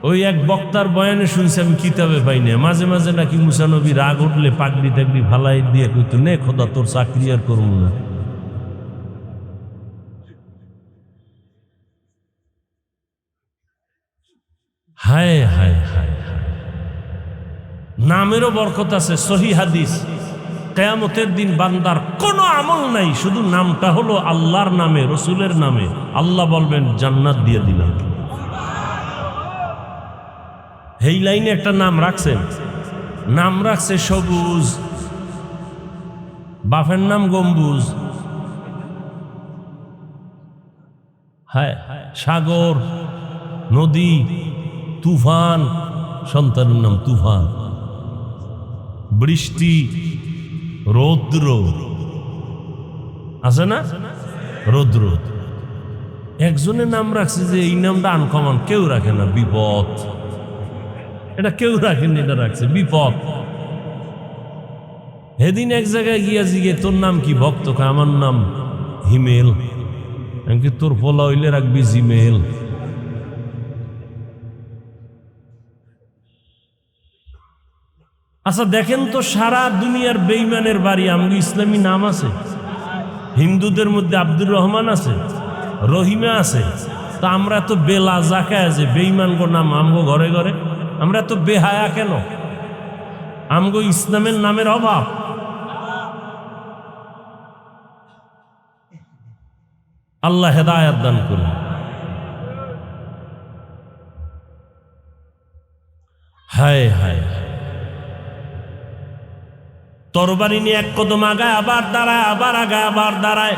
ওই এক বক্তার বয়ানে শুনছি, আমি কিতাবে পাই না, মাঝে মাঝে নাকি মুসা নবী রাগ উঠলে পাগড়ি টাগড়ি ভালাই দিয়ে কইতো, নে খোদা তোর চাকরি আর করবো না। হায় হায় হায়, নামেরও বরকত আছে। সহিহ হাদিস, কিয়ামতের দিন বান্দার কোনো আমল নাই, শুধু নামটা হলো আল্লাহর নামে, রসুলের নামে, আল্লাহ বলবেন জান্নাত দিয়ে দিলাম। এই লাইনে একটা নাম রাখছেন, নাম রাখছে সবুজ, বাপের নাম গম্বুজ। হায়, সাগর, নদী, তুফান, সন্তানের নাম তুফান, বৃষ্টি, রৌদ্র আছে না, রৌদ্র। একজনের নাম রাখছে যে এই নামটা আনকমন, কেউ রাখে না, বিপদ। এটা কেউ রাখেনি, এটা রাখছে বিপদ। সেদিন এক জায়গায় গিয়া জিগে, তোর নাম কি? ভক্ত, আমার নাম হিমেল। এমনকি তোর পোলা হইলে রাখবি জিমেল। আচ্ছা দেখেন তো, সারা দুনিয়ার বেঈমানের বাড়ি আমগো ইসলামী নাম আছে। হিন্দুদের মধ্যে আব্দুর রহমান আছে, রহিমা আছে। তা আমরা এত বেলা জাকায় যে বেঈমান গো নাম আমগো ঘরে ঘরে, আমরা এত বেহায়া কেন? আমগো ইসলামের নামের অভাব। আল্লাহ হেদায়াত দান করুন। হায় হায়, তরবারি নিয়ে এক কদম আগায় আবার দাঁড়ায়, আবার আগায় আবার দাঁড়ায়।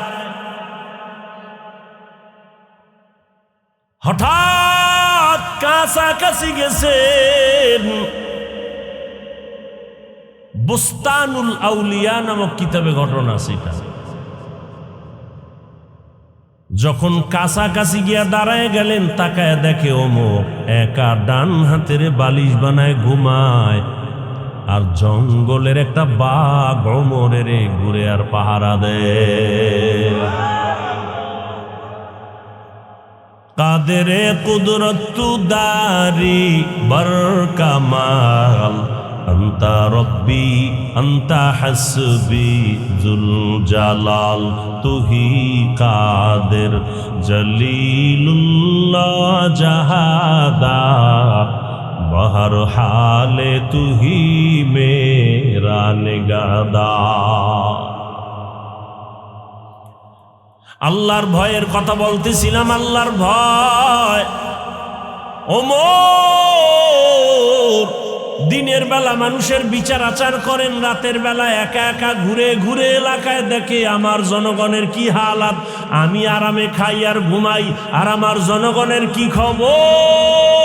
হঠাৎ কাছাকাছি গেছেন। বুস্তানুল আউলিয়া নামক কিতাবে ঘটনা আছে এটা। যখন কাছাকাছি গিয়া দাঁড়ায় গেলেন, তাকায় দেখে ওমর একা ডান হাতের বালিশ বানায় ঘুমায়, আর জঙ্গলের একটা বাঘ ওমরের ঘুরে আর পাহারা দেয়। কাদেরে কুদরত দারি বরকামাল, আন্তা রব্বি আন্তা হাসবি জুল জালাল, তুহি কাদের জলিলুল্লাহ জাহাদা, বহর হালে তুহি মেরা নিগাদা। আল্লাহর ভয়ের কথা বলতেছিলাম, আল্লাহর ভয়। ওমর দিনের বেলা মানুষের বিচার আচার করেন, রাতের বেলা একা একা ঘুরে ঘুরে এলাকায় দেখে আমার জনগণের কি হালাত। আমি আরামে খাই আর ঘুমাই, আর আমার জনগণের কি খবর।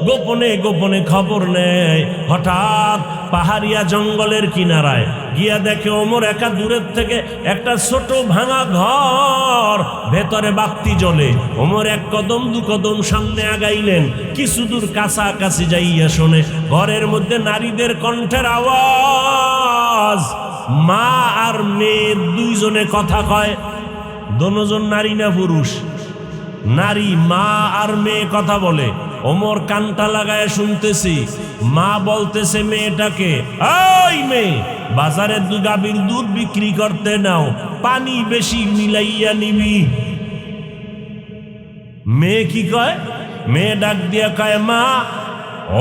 গোপনে গোপনে খবর নেয়। হঠাৎ পাহাড়িয়া জঙ্গলের কিনারায় গিয়া দেখে ওমর একা দূরের থেকে একটা ছোট ভাঙা ঘর, ভেতরে বাতি জ্বলে। ওমর এক কদম দু কদম সামনে আগাইলেন, কিছু দূর কাছাকাছি যাইয়া শোনে ঘরের মধ্যে নারীদের কণ্ঠের আওয়াজ। মা আর মেয়ে দুইজনে কথা কয়। দোনোজন নারী না পুরুষ? নারী। মা আর মেয়ে কথা বলে। ওমর কানটা লাগায় শুনতেছি। মা বলতেছে মেয়েটাকে, এই মেয়ে, বাজারে গাভীর দুধ বিক্রি করতে নাও, পানি বেশি মিলাইয়া নিবি। মেয়ে কি কয়? মেয়ে ডাক দিয়া কয়, মা,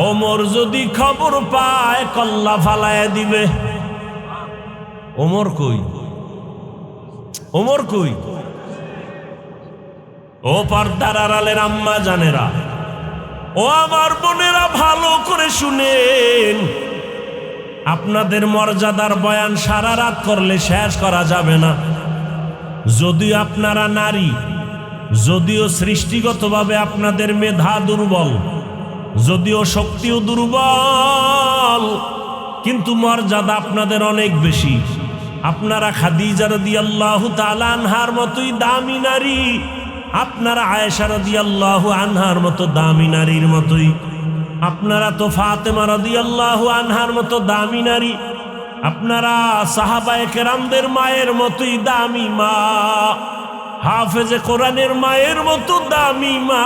ওমর যদি খবর পায় কল্লা ফালায়া দিবে। ওমর কই? ওমর কই? ও পর্দার আড়ালের আম্মা জানেরা, ও আমার বোনেরা, ভালো করে শুনেন। আপনাদের মর্যাদার বয়ান সারা রাত করলে শেষ করা যাবে না। যদিও আপনারা নারী, যদিও সৃষ্টিগতভাবে আপনাদের মেধা দুর্বল, যদিও শক্তিও দুর্বল, কিন্তু মর্যাদা আপনাদের অনেক বেশি। আপনারা খাদিজা রাদিয়াল্লাহু তাআলা আনহার মতোই দামি নারী, আপনারা আয়েশা রাদিয়াল্লাহু আনহার মতো দামি নারীর মতোই, আপনারা তো ফাতেমা রাদিয়াল্লাহু আনহার মতো দামি নারী, আপনারা সাহাবায়ে কেরামদের মায়ের মতোই দামি মা, হাফেজে কোরআনের মায়ের মতো দামি মা।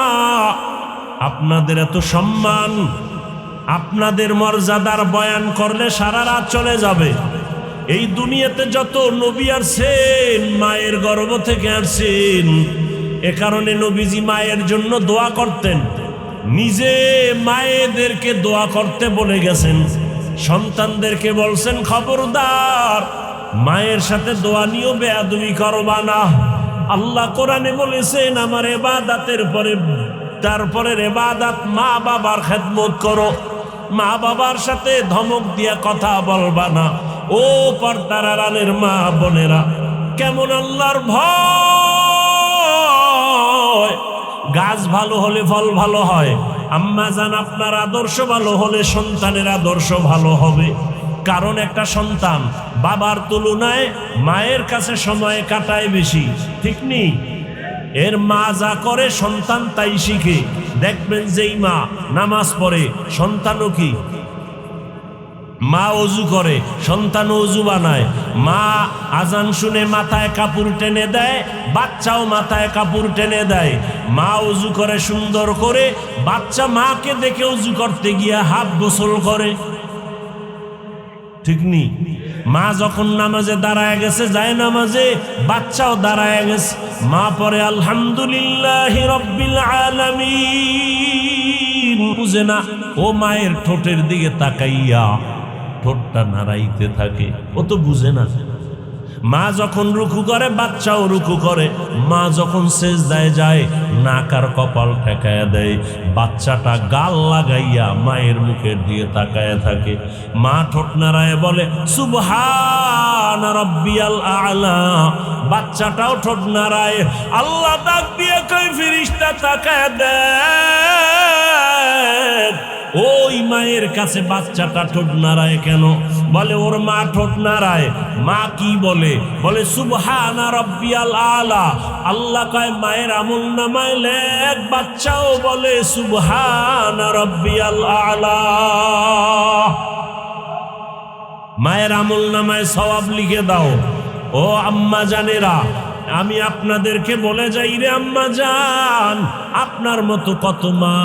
আপনাদের এত সম্মান, আপনাদের মর্যাদার বয়ান করলে সারা রাত চলে যাবে। এই দুনিয়াতে যত নবী আসছেন মায়ের গর্ভ থেকে আসছেন। এ কারণে নবীজি মায়ের জন্য দোয়া করতেন, নিজে মায়েদেরকে দোয়া করতে বলে গেছেন। সন্তানদেরকে বলছেন, খবরদার মায়ের সাথে দোয়া নিয়েও বেয়াদবি করবা না। আল্লাহ কোরআনে বলেছেন, আমার ইবাদতের পরে তারপরের ইবাদত মা বাবার খেদমত করো, মা বাবার সাথে ধমক দিয়া কথা বলবা না। ও পর্দার আড়ালের মা বোনেরা, কেমন আল্লাহর ভয়! গাছ ভালো হলে ফল ভালো হয়। আম্মা জান, আপনার আদর্শ ভালো হলে সন্তানের আদর্শ ভালো হবে। কারণ একটা সন্তান বাবার তুলনায় মায়ের কাছে সময় কাটায় বেশি, ঠিক নেই? এর মা যা করে সন্তান তাই শিখে। দেখবেন যেই মা নামাজ পড়ে সন্তানও কি? মা ওযু করে সন্তান ওযু বানায়। মা আজান শুনে মাথায় কাপড় টেনে দেয়, বাচ্চাও মাথায় কাপড় টেনে দেয়। মা ওযু করে সুন্দর করে, বাচ্চা মাকে দেখে ওযু করতে গিয়া হাফ গোসল করে, ঠিক নি? মা যখন নামাজে দাঁড়ায় গেছে, যায় নামাজে, বাচ্চাও দাঁড়ায় গেছে। মা পরে আলহামদুলিল্লাহি রাব্বিল আলামিন, বুঝে না। ও মায়ের ঠোঁটের দিকে তাকাইয়া ঠোঁটটা নাড়াইতে থাকে, ও তো বুঝে না। মা যখন রুকু করে বাচ্চাও রুকু করে। মা যখন সেজদায় যায় নাক আর কপাল ঠেকায়া দেয়, বাচ্চাটা গাল লাগাইয়া মায়ের মুখের দিকে তাকায়া থাকে। মা ঠোঁট নাড়ায় বলে সুবহান রাব্বিয়াল আ'লা, বাচ্চাটাও ঠোঁট নাড়ায়। আল্লাহ ডাক দিয়ে কই, ফেরেশতা তাকায়া দেখ, ওই মায়ের কাছে বাচ্চাটা ঠোঁট নাড়ায় কেন? বলে ওর মা ঠোঁট নাড়ায়। মা কি বলে? বলে সুবহানা রাব্বিয়াল আলা। আল্লাহ কয় মায়ের আমল নামায় লেখ, বাচ্চাও বলে সুবহানা রাব্বিয়াল আলা। মায়ের আমল নামায় সওয়াব লিখে দাও। ও আম্মা জানেরা, আমি আপনাদেরকে বলে যাই রে আম্মা জান, আপনার মতো কত মা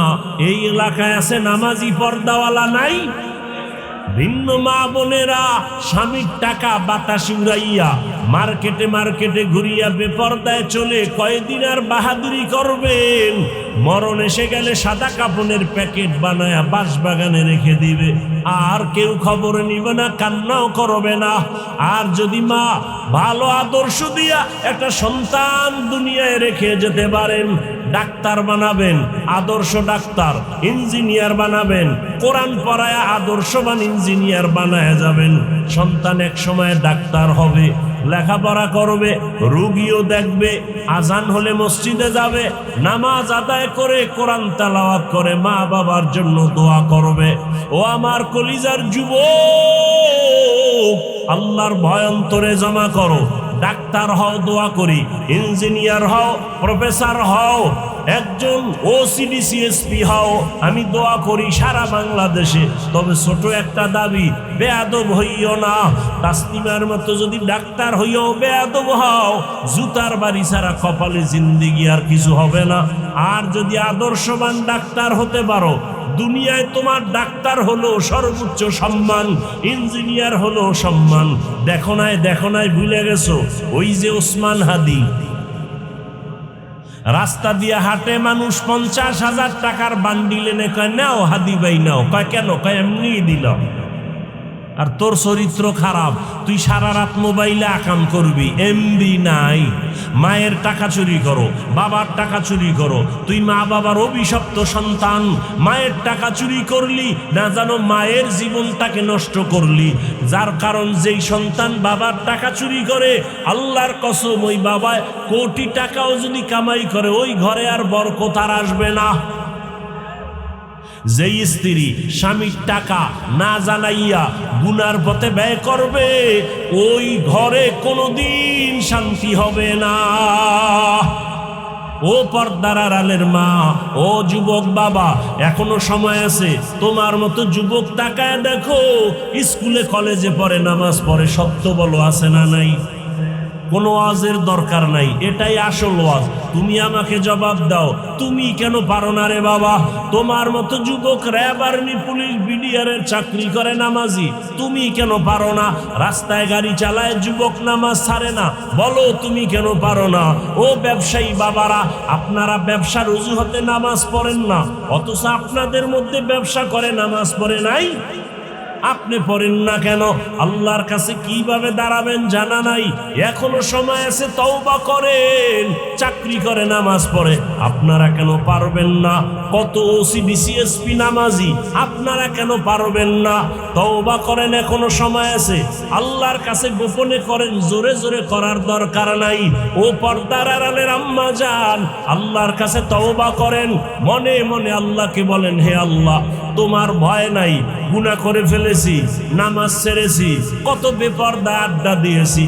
এই এলাকায় আছে নামাজি পর্দাওয়ালা নাই? ভিন্ন মা বোনেরা স্বামীর টাকা বাতাসে উড়াইয়া মার্কেটে মার্কেটে ঘুরিয়া বেপর্দায় চলে কয়দিন আর বাহাদুরি করবেন? মরণ এসে গেলে সাদা কাপড়ের প্যাকেট বানায়া বাঁশবাগানে রেখে দিবে, আর কেউ খবর নিবে না, কান্নাও করবে না। আর যদি মা ভালো আদর্শ দিয়া একটা সন্তান দুনিয়ায় রেখে যেতে পারেন, ডাক্তার বানাবেন, আদর্শ ডাক্তার, ইঞ্জিনিয়ার বানাবেন, কোরআন পড়ায়া আদর্শবান ইঞ্জিনিয়ার বানায়া যাবেন। সন্তান এক সময় ডাক্তার হবে, লেখাপড়া করবে, রোগীও দেখবে, আজান হলে মসজিদে যাবে, নামাজ আদায় করে কোরআন তেলাওয়াত করে মা বাবার জন্য দোয়া করবে। ও আমার কলিজার যুবক, আল্লাহর ভয় অন্তরে জমা করো। ডাক্তার হও, দোয়া করি। ইঞ্জিনিয়ার হও, প্রফেসর হও, একজন ওসিডিসিএসপি হও, আমি দোয়া করি সারা বাংলাদেশে। তবে ছোট একটা দাবি, বেয়াদব হইও না। তাসলিমার মতো যদি ডাক্তার হইও বেয়াদব হও, জুতার বাড়ি ছাড়া কপালে জিন্দেগি আর কিছু হবে না। আর যদি আদর্শবান ডাক্তার হতে পারো, দুনিয়ায় তোমার ডাক্তার হলো সর্বোচ্চ সম্মান, ইঞ্জিনিয়ার হলো সম্মান। দেখো নাই ভুলে গেছো ওই যে ওসমান হাদি, রাস্তা দিয়ে হাঁটে মানুষ 50,000 টাকার বান্ডিল এনে কয় নাও হাদি ভাই নাও, কয় কেন, কয় এমনি দিলাম। আর তোর চরিত্র খারাপ, তুই সারা রাত মোবাইলে আকাম করবি, এমবি নাই। মায়ের টাকা চুরি করো, বাবার টাকা চুরি করো, তুই মা বাবার অভিশপ্ত সন্তান। মায়ের টাকা চুরি করলি না জানো, মায়ের জীবনটাকে নষ্ট করলি। যার কারণ যেই সন্তান বাবার টাকা চুরি করে, আল্লাহর কসম ওই বাবা কোটি টাকাও যদি কামাই করে, ওই ঘরে আর বরকত আর আসবে না। যেই স্ত্রী স্বামীর টাকা না জানাইয়া গুনার পথে ব্যয় করবে, ওই ঘরে কোনোদিন শান্তি হবে না। ও পর্দার আড়ালের মা, ও যুবক বাবা, এখনো সময় আছে। তোমার মতো যুবক তাকায় দেখো, স্কুলে কলেজে পড়ে, নামাজ পড়ে, সত্য বলো আছে না নাই? কোনো ওয়াজের দরকার নাই, এটাই আসল ওয়াজ। তুমি আমাকে জবাব দাও, তুমি কেন পারো না রে বাবা? তোমার মতো যুবক র্যাব, আর্মি, পুলিশ, বিডিআরের চাকরি করে, নামাজি, তুমি কেন পারো না? রাস্তায় গাড়ি চালায় যুবক, নামাজ ছাড়ে না, বলো তুমি কেন পারো না? ও ব্যবসায়ী বাবারা, আপনারা ব্যবসার অজুহাতে নামাজ পড়েন না, অথচ আপনাদের মধ্যে ব্যবসা করে নামাজ পড়ে নাই। আপনি পড়েন না কেন? আল্লাহর কাছে কিভাবে দাঁড়াবেন জানা নাই। এখনো সময় আছে, তওবা করেন। চাকরি করে, নামাজ পড়ে, আপনারা কেন পারবেন না? কত ওসিডিসিএসপি নামাজি, আপনারা কেন পারবেন না? তওবা করেন, এখনো সময় আছে। আল্লাহর কাছে গোপনে করেন, জোরে জোরে করার দরকার নাই। ও পর্দার আড়ালের আম্মা জান, আল্লাহর কাছে তওবা করেন, মনে মনে আল্লাহকে বলেন, হে আল্লাহ, তোমার ভয় নাই, গুনাহ করে ফেলেছি, নামাজ ছেড়েছি, কত বেপরদায় আড্ডা দিয়েছি,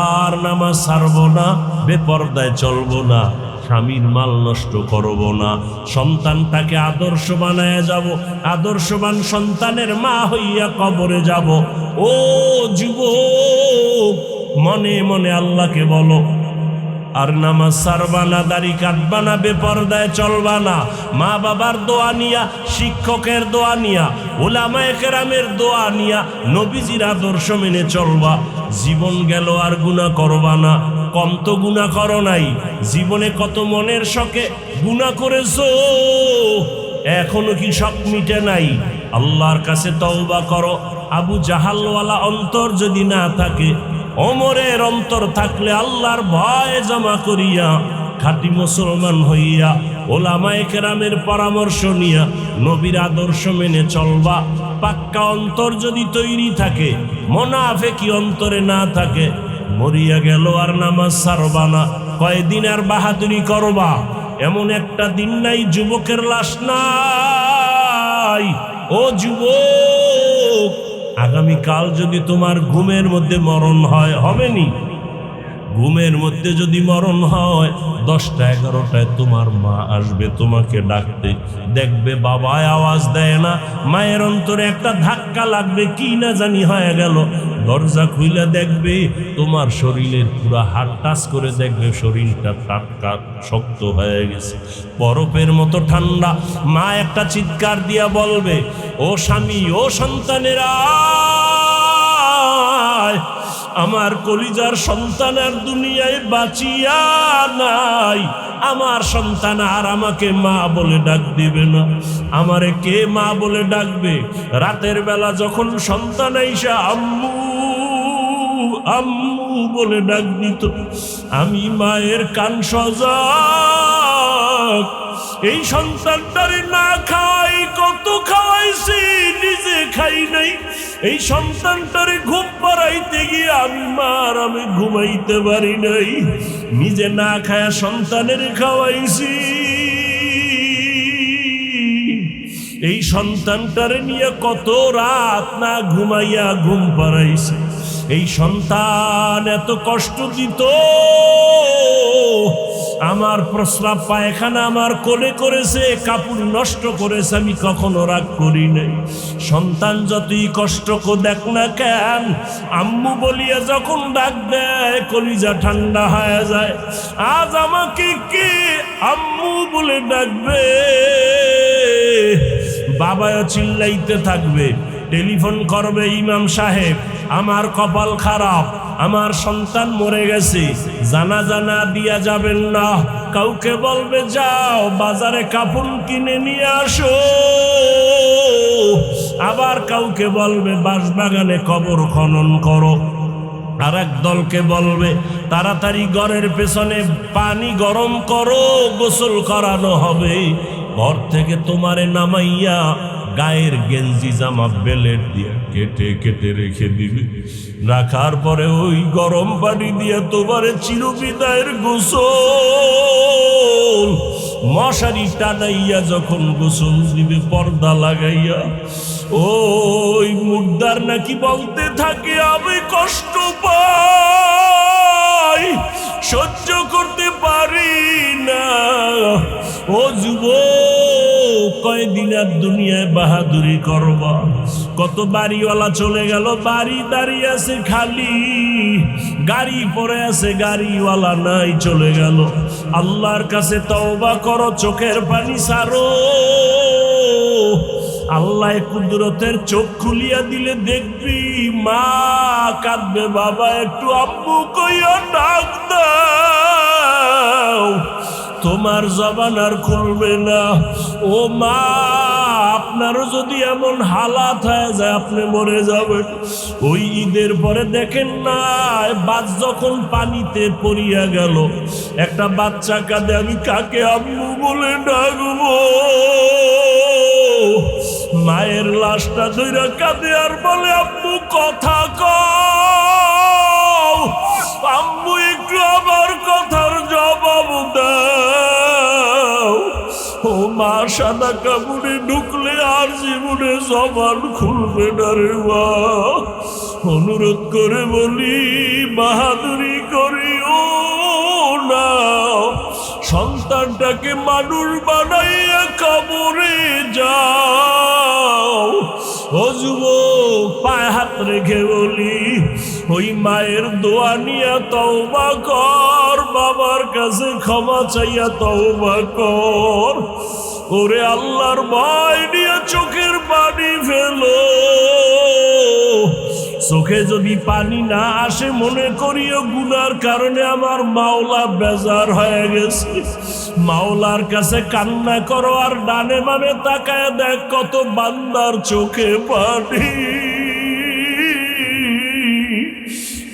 আর নামাজ ছাড়বো না, বেপরদায় চলবো না, স্বামীর মাল নষ্ট করব না, সন্তানটাকে আদর্শ বানায় যাব, আদর্শবান সন্তানের মা হইয়া কবরে যাব। ও যুবক, মনে মনে আল্লাহকে বলো, আর নামাজ ছাড়বা না, দাড়ি কাটবা না, বেপরদায় চলবা না, মা বাবার দোয়া নিয়া, শিক্ষকের দোয়া নিয়া, উলামায়ে কেরামের দোয়া নিয়া, নবীজির আদর্শ মেনে চলবা। জীবন গেল আর গুনাহ করবা না। কম তো গুনাহ করো নাই, জীবনে কত মনের শখে গুনাহ করেছো, এখনো কি শখ মিটে নাই? আল্লাহর কাছে তওবা করো। আবু জাহালওয়ালা অন্তর যদি না থাকে, ওমরের অন্তর থাকলে আল্লাহর ভয় জমা করিয়া, খাঁটি মুসলমান হইয়া, ওলামায়ে কেরামের পরামর্শ নিয়া, নবীর আদর্শ মেনে চলবা। পাক্কা অন্তর যদি তৈরি থাকে, মুনাফিকি অন্তরে না থাকে, মরিয়া গেল আর নামাজ ছাড়বা না। কয়দিন আর বাহাদুরি করবা? এমন একটা দিন নাই যুবকের লাশ নাই। ও যুবক, আগামীকাল যদি তোমার ঘুমের মধ্যে মরণ হয়, হবে নি? ঘুমের মধ্যে যদি মরণ হয়, 10টা 11টায় তোমার মা আসবে তোমাকে ডাকতে, দেখবে বাবায় আওয়াজ দেয় না, মায়ের অন্তরে একটা ধাক্কা লাগবে, কি না জানি হয়ে গেল। দরজা খুলে দেখবে তোমার শরীরের পুরো হাত টাচ করে দেখবে শরীরটা টাটকা শক্ত হয়ে গেছে, বরফের মতো ঠান্ডা। মা একটা চিৎকার দিয়া বলবে, ও স্বামী, ও সন্তানেরা, আমার কলিজার সন্তান আর দুনিয়ায় বাঁচিয়া নাই। আমার সন্তান আর আমাকে মা বলে ডাক দিবে না। আমারে কে মা বলে ডাকবে? রাতের বেলা যখন সন্তান আইসা আম্মু আম্মু বলে ডাক দিত, আমি মায়ের কান সজাগ। এই সন্তানটারে না খাওয়াই কত খাওয়াইছি, নিজে খাই নাই। এই সন্তানটারে ঘুম পাড়াইতে গিয়ে আমি ঘুমাইতে পারি নাই, নিজে না খায়া সন্তানের খাওয়াইছি। এই সন্তানটারে নিয়ে কত রাত না ঘুমাইয়া ঘুম পাড়াইছি। এই সন্তান এত কষ্ট দিত, আমার প্রস্রাব পায়খানা আমার কোলে করেছে, কাপড় নষ্ট করেছে, আমি কখনো রাগ করি নাই। সন্তান যতই কষ্ট দেখ না কেন, আম্মু বলিয়া যখন ডাক দেয় কলিজা ঠান্ডা হয়ে যায়। আজ আমাকে কে আম্মু বলে ডাকবে? বাবাও চিল্লাইতে থাকবে, টেলিফোন করবে, ইমাম সাহেব আমার কপাল খারাপ, আমার সন্তান মরে গেছে, জানাজা না দিয়া যাবেন না। কাউকে বলবে যাও বাজারে কাপড় কিনে নিয়ে আসো, আবার কাউকে বলবে বাঁশবাগানে কবর খনন করো। আর এক দলকে বলবে তাড়াতাড়ি ঘরের পেছনে পানি গরম করো, গোসল করানো হবে। ঘর থেকে তোমারে নামাইয়া গায়ের গেঞ্জি জামা বেলেট দিয়ে কেটে কেটে রেখে দিবে। রাখার পরে ওই গরম পানি দিয়ে তোমারে চিরবিদায়ের গোসল, মশারি টানাইয়া যখন গোসল দিবে পর্দা লাগাইয়া, ওই মুর্দার নাকি বলতে থাকে আমি কষ্ট পাই, সহ্য করতে পারি না। ও যুবক, কয়দিন আর দুনিয়ায় বাহাদুরি করবা? কত বাড়িওয়ালা চলে গেল, বাড়ি দাঁড়িয়ে আছে খালি, গাড়ি পড়ে আছে, গাড়িওয়ালা নাই, চলে গেল। আল্লাহর কাছে তওবা করো, চোখের পানি ছাড়ো। আল্লাহ কুদরতের চোখ খুলিয়া দিলে দেখবি মা কাঁদবে, বাবা একটু আম্মু কইয়া ডাক দাও, তোমার জবান আর খুলবে না। ও মা, আপনারও যদি এমন হালাত হয়ে যায় আপনি মরে যাবেন। ওই ঈদের পরে দেখেন না, বাস যখন পানিতে পড়িয়া গেল, একটা বাচ্চা কাঁদে, আমি কাকে আম্মু বলে ডাকবো? মায়ের লাশটা ধইরা কাঁদে আর বলে আম্মু কথা কও, আম্মু একটু আমার কথার জবাব দাও। ও মা, সাদা কাপড়ে ঢুকলে আর জীবনে জবান খুলবে না রে মা। অনুরোধ করে বলি, বাহাদুরি করিও না, সন্তানটাকে মানুষ বানাইয়া কবরে যাও। ও যুবক, পায়ে হাত রেখে বলি, ওই মায়ের দোয়া নিয়া তওবা কর, বাবার কাছে ক্ষমা চাইয়া তওবা কর। ওরে আল্লাহর ভয় নিয়ে চোখের পানি ফেলো। চোখে যদি পানি না আসে মনে করিও গুনার কারণে আমার মাওলা বেজার হয়ে গেছে। মাওলার কাছে কান্না করো আর ডানে বামে তাকায় দেখ কত বান্দার চোখে পানি।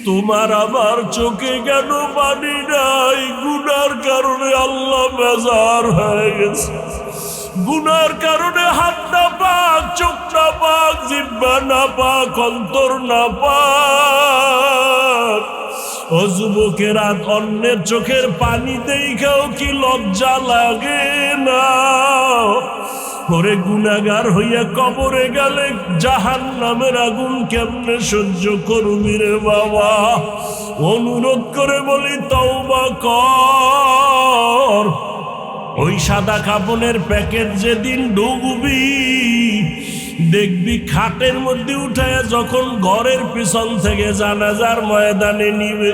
তোমার আমার চোখে কেন পানি নাই? গুনার কারণে আল্লাহ বেজার হয়ে গেছে। গুনার কারণে হাত না পাক, চোখ না পাক, জিহ্বা না পাক, অন্তর না পাক। ও যুবকেরা, অন্যের চোখের পানি দেখাও কি লজ্জা লাগে না? করে গুনাহগার হইয়া কবরে গেলে জাহান্নামের আগুন কেমনে সহ্য করবি রে বাবা? অনুরোধ করে বলি তওবা কর। ওই সাদা কাপড়ের প্যাকেট যেদিন ঢুকবি দেখবি খাটের মধ্যে উঠায় যখন ঘরের পিছন থেকে জানাজার ময়দানে নিবে,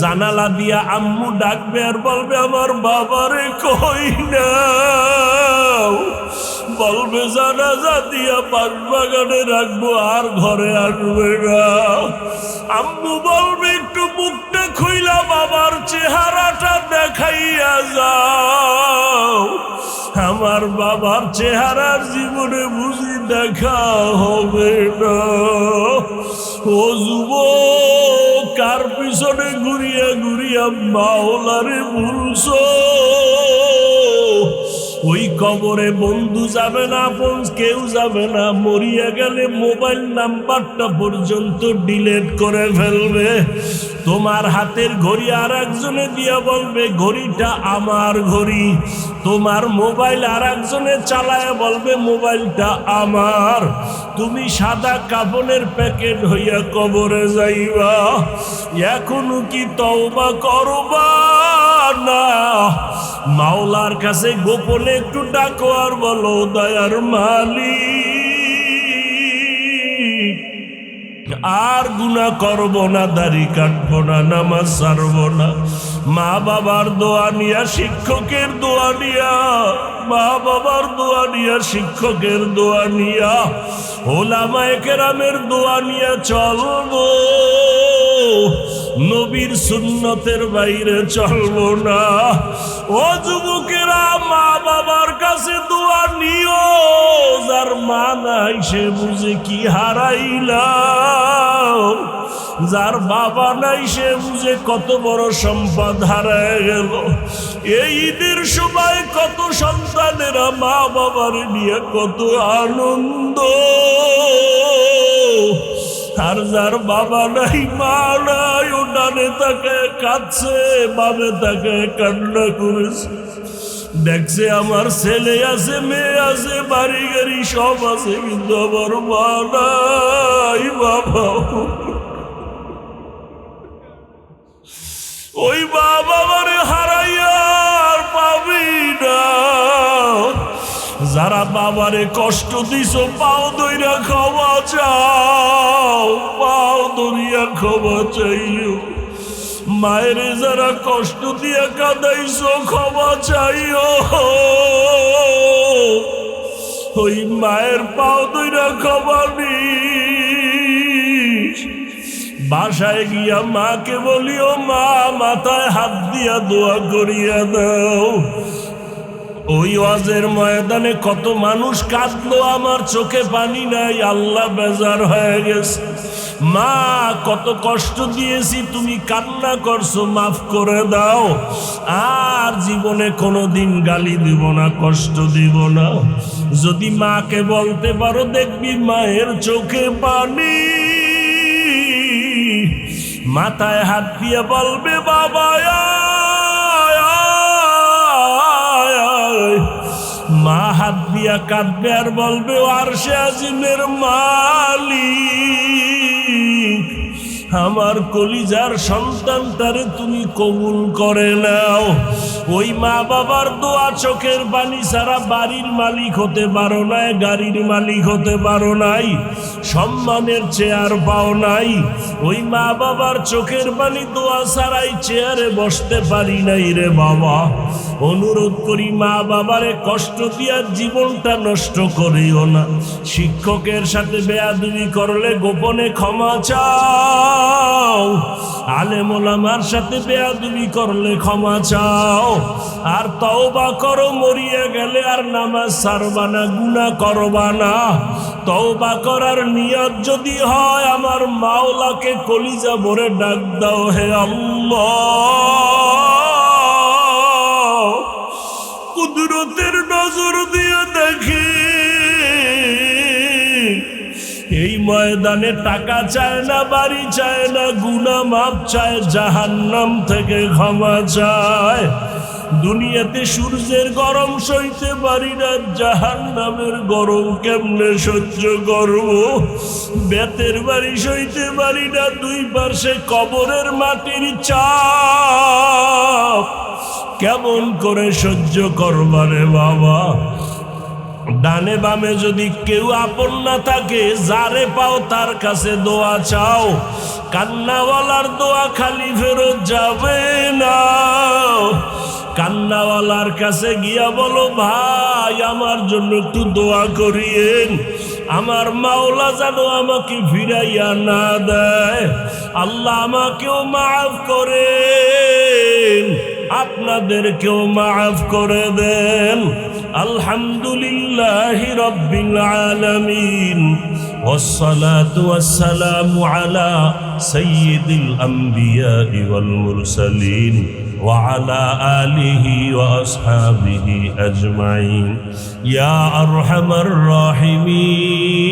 জানালা দিয়া আম্মু ডাকবে আর বলবে আমার বাবারে কই না, বলবে জানাজা দিয়া বাঁশবাগানে রাখবো আর ঘরে আসবে না। আম্মু বলবে একটু মুখটা খুইলা বাবার চেহারাটা দেখাইয়া যাও। আমার বাবার চেহারার জীবনে বুঝি দেখা হবে না। ও যুবক, কার পিছনে ঘুরিয়া ঘুরিয়া মাওলারে ভুলছো? ওই কবরে বন্ধু যাবে না, আপন কেউ যাবে না, মরিয়া গেলে মোবাইল নাম্বারটা পর্যন্ত ডিলিট করে ফেলবে। তোমার হাতের ঘড়ি আর একজনে দিয়া বলবে ঘড়িটা আমার ঘড়ি, তোমার মোবাইল আর একজনে চালায় বলবে মোবাইলটা আমার। তুমি সাদা কাফনের প্যাকেট হইয়া কবরে যাইবা। এখনো কি তওবা করবা না? মাওলার কাছে গোপনে একটু ডাকো আর বলো দয়ার মালিক, আর গুনাহ করব না, দাড়ি কাটবো না, নামাজ ছাড়বো না। মা বাবার দোয়া নিয়া, শিক্ষকের দোয়া নিয়া, মা বাবার দোয়া নিয়া, শিক্ষকের দোয়া নিয়া, ওলামায়ে কেরামের দোয়া নিয়া চলবো। নবীর সুন্নতের বাইরে চলবো না। ও যুবকেরা, মা বাবার কাছে দোয়া নিও। যার মা নাই সে বুঝে কি হারাইলাম, যার বাবা নাই সে বুঝে কত বড় সম্পদ হারায় গেল। এই ঈদের সময় কত সন্তানেরা মা বাবার নিয়ে কত আনন্দ, আর যার বাবা নাই মা নাই ও ডানে তাকে কাঁদছে, বামে তাকে কান্না করেছে। দেখছে আমার ছেলে আছে, মেয়ে আছে, বাড়ি গাড়ি সব আছে, কিন্তু আমার মা নাই বাবা। ওই মা বাবারে হারাইয়া আর পাবি না। যারা বাবারে কষ্ট দিছো পাও ধইরা ক্ষমা চাও, পাও ধরিয়া ক্ষমা চাইও। মায়ের যারা কষ্ট দিয়া কাঁদাইছো ক্ষমা চাইও। ওই মায়ের পাও ধইরা ক্ষমা নিস। বাসায় গিয়া মাকে বলিও মা মাথায় হাত দিয়া দোয়া করিয়া দাও। ওই ওয়াজের ময়দানে কত মানুষ কাঁদলো, আমার চোখে পানি নাই, আল্লাহ বেজার হয়ে গেছে। মা কত কষ্ট দিয়েছি, তুমি কান্না করছো, মাফ করে দাও। আর জীবনে কোনোদিন গালি দিব না, কষ্ট দিব না। যদি মাকে বলতে পারো দেখবি মায়ের চোখে পানি। মাথায় হাত দিয়ে বলবে বাবা মা হাত দিয়া কাঁদবে আর বলবে আরশে আজিমের মালিক, আমার কলিজার সন্তানটারে তুমি কবুল করে নাও। ওই মা বাবার দোয়া চোখের পানি ছাড়া বাড়ির মালিক হতে পারো নাই, গাড়ির মালিক হতে পারো নাই, সম্মানের চেয়ার পাও নাই। ওই মা বাবার চোখের পানি দোয়া ছাড়াই চেয়ারে বসতে পারি নাই রে বাবা। অনুরোধ করি মা বাবারে কষ্ট দিয়া জীবনটা নষ্ট করিও না। শিক্ষকের সাথে বেয়াদবি করলে গোপনে ক্ষমা চাও, আলেম ওলামার সাথে বেয়াদবি করলে ক্ষমা চাও। আর তওবা করো, মরিয়া গেলে আর নামাজ ছাড়বা না, গুনাহ করবা না। তওবা করার নিয়ত যদি হয় আমার মাওলাকে কলিজা ভরে ডাক দাও, হে আল্লাহ, কুদরতের নজর দিয়ে দেখি। এই ময়দানে টাকা চায় না, বাড়ি চায় না, গুনাহ মাপ চায়, জাহান্নাম থেকে ক্ষমা চায়। দুনিয়াতে সূর্যের গরম সইতে পারি না, জাহান্নামের গরম কেমনে সহ্য করব? বেতের বাড়ি সইতে পারি না, দুই পাশে কবরের মাটির চাপ, কেমন করে সহ্য করবারে বাবা? ডানে বামে যদি কেউ আপন না থাকে, যারে পাও তার কাছে দোয়া চাও। কান্নাওয়ালার দোয়া খালি ফেরত যাবে না। কান্নাওয়ালার কাছে গিয়া বলো ভাই আমার জন্য একটু দোয়া করিয়েন, আমার মাওলা যেন আমাকে ফিরাইয়া না দেয়। আল্লাহ আমাকেও মাফ করেন, আপনাদেরকেও মাফ করে দেন। আলহামদুলিল্লাহি রাব্বিল আলামিন, ওয়াসসালাতু ওয়াসসালামু আলা সাইয়্যিদিল আম্বিয়া ওয়াল মুরসালিন। وعلى آله وأصحابه أجمعين يا أرحم الراحمين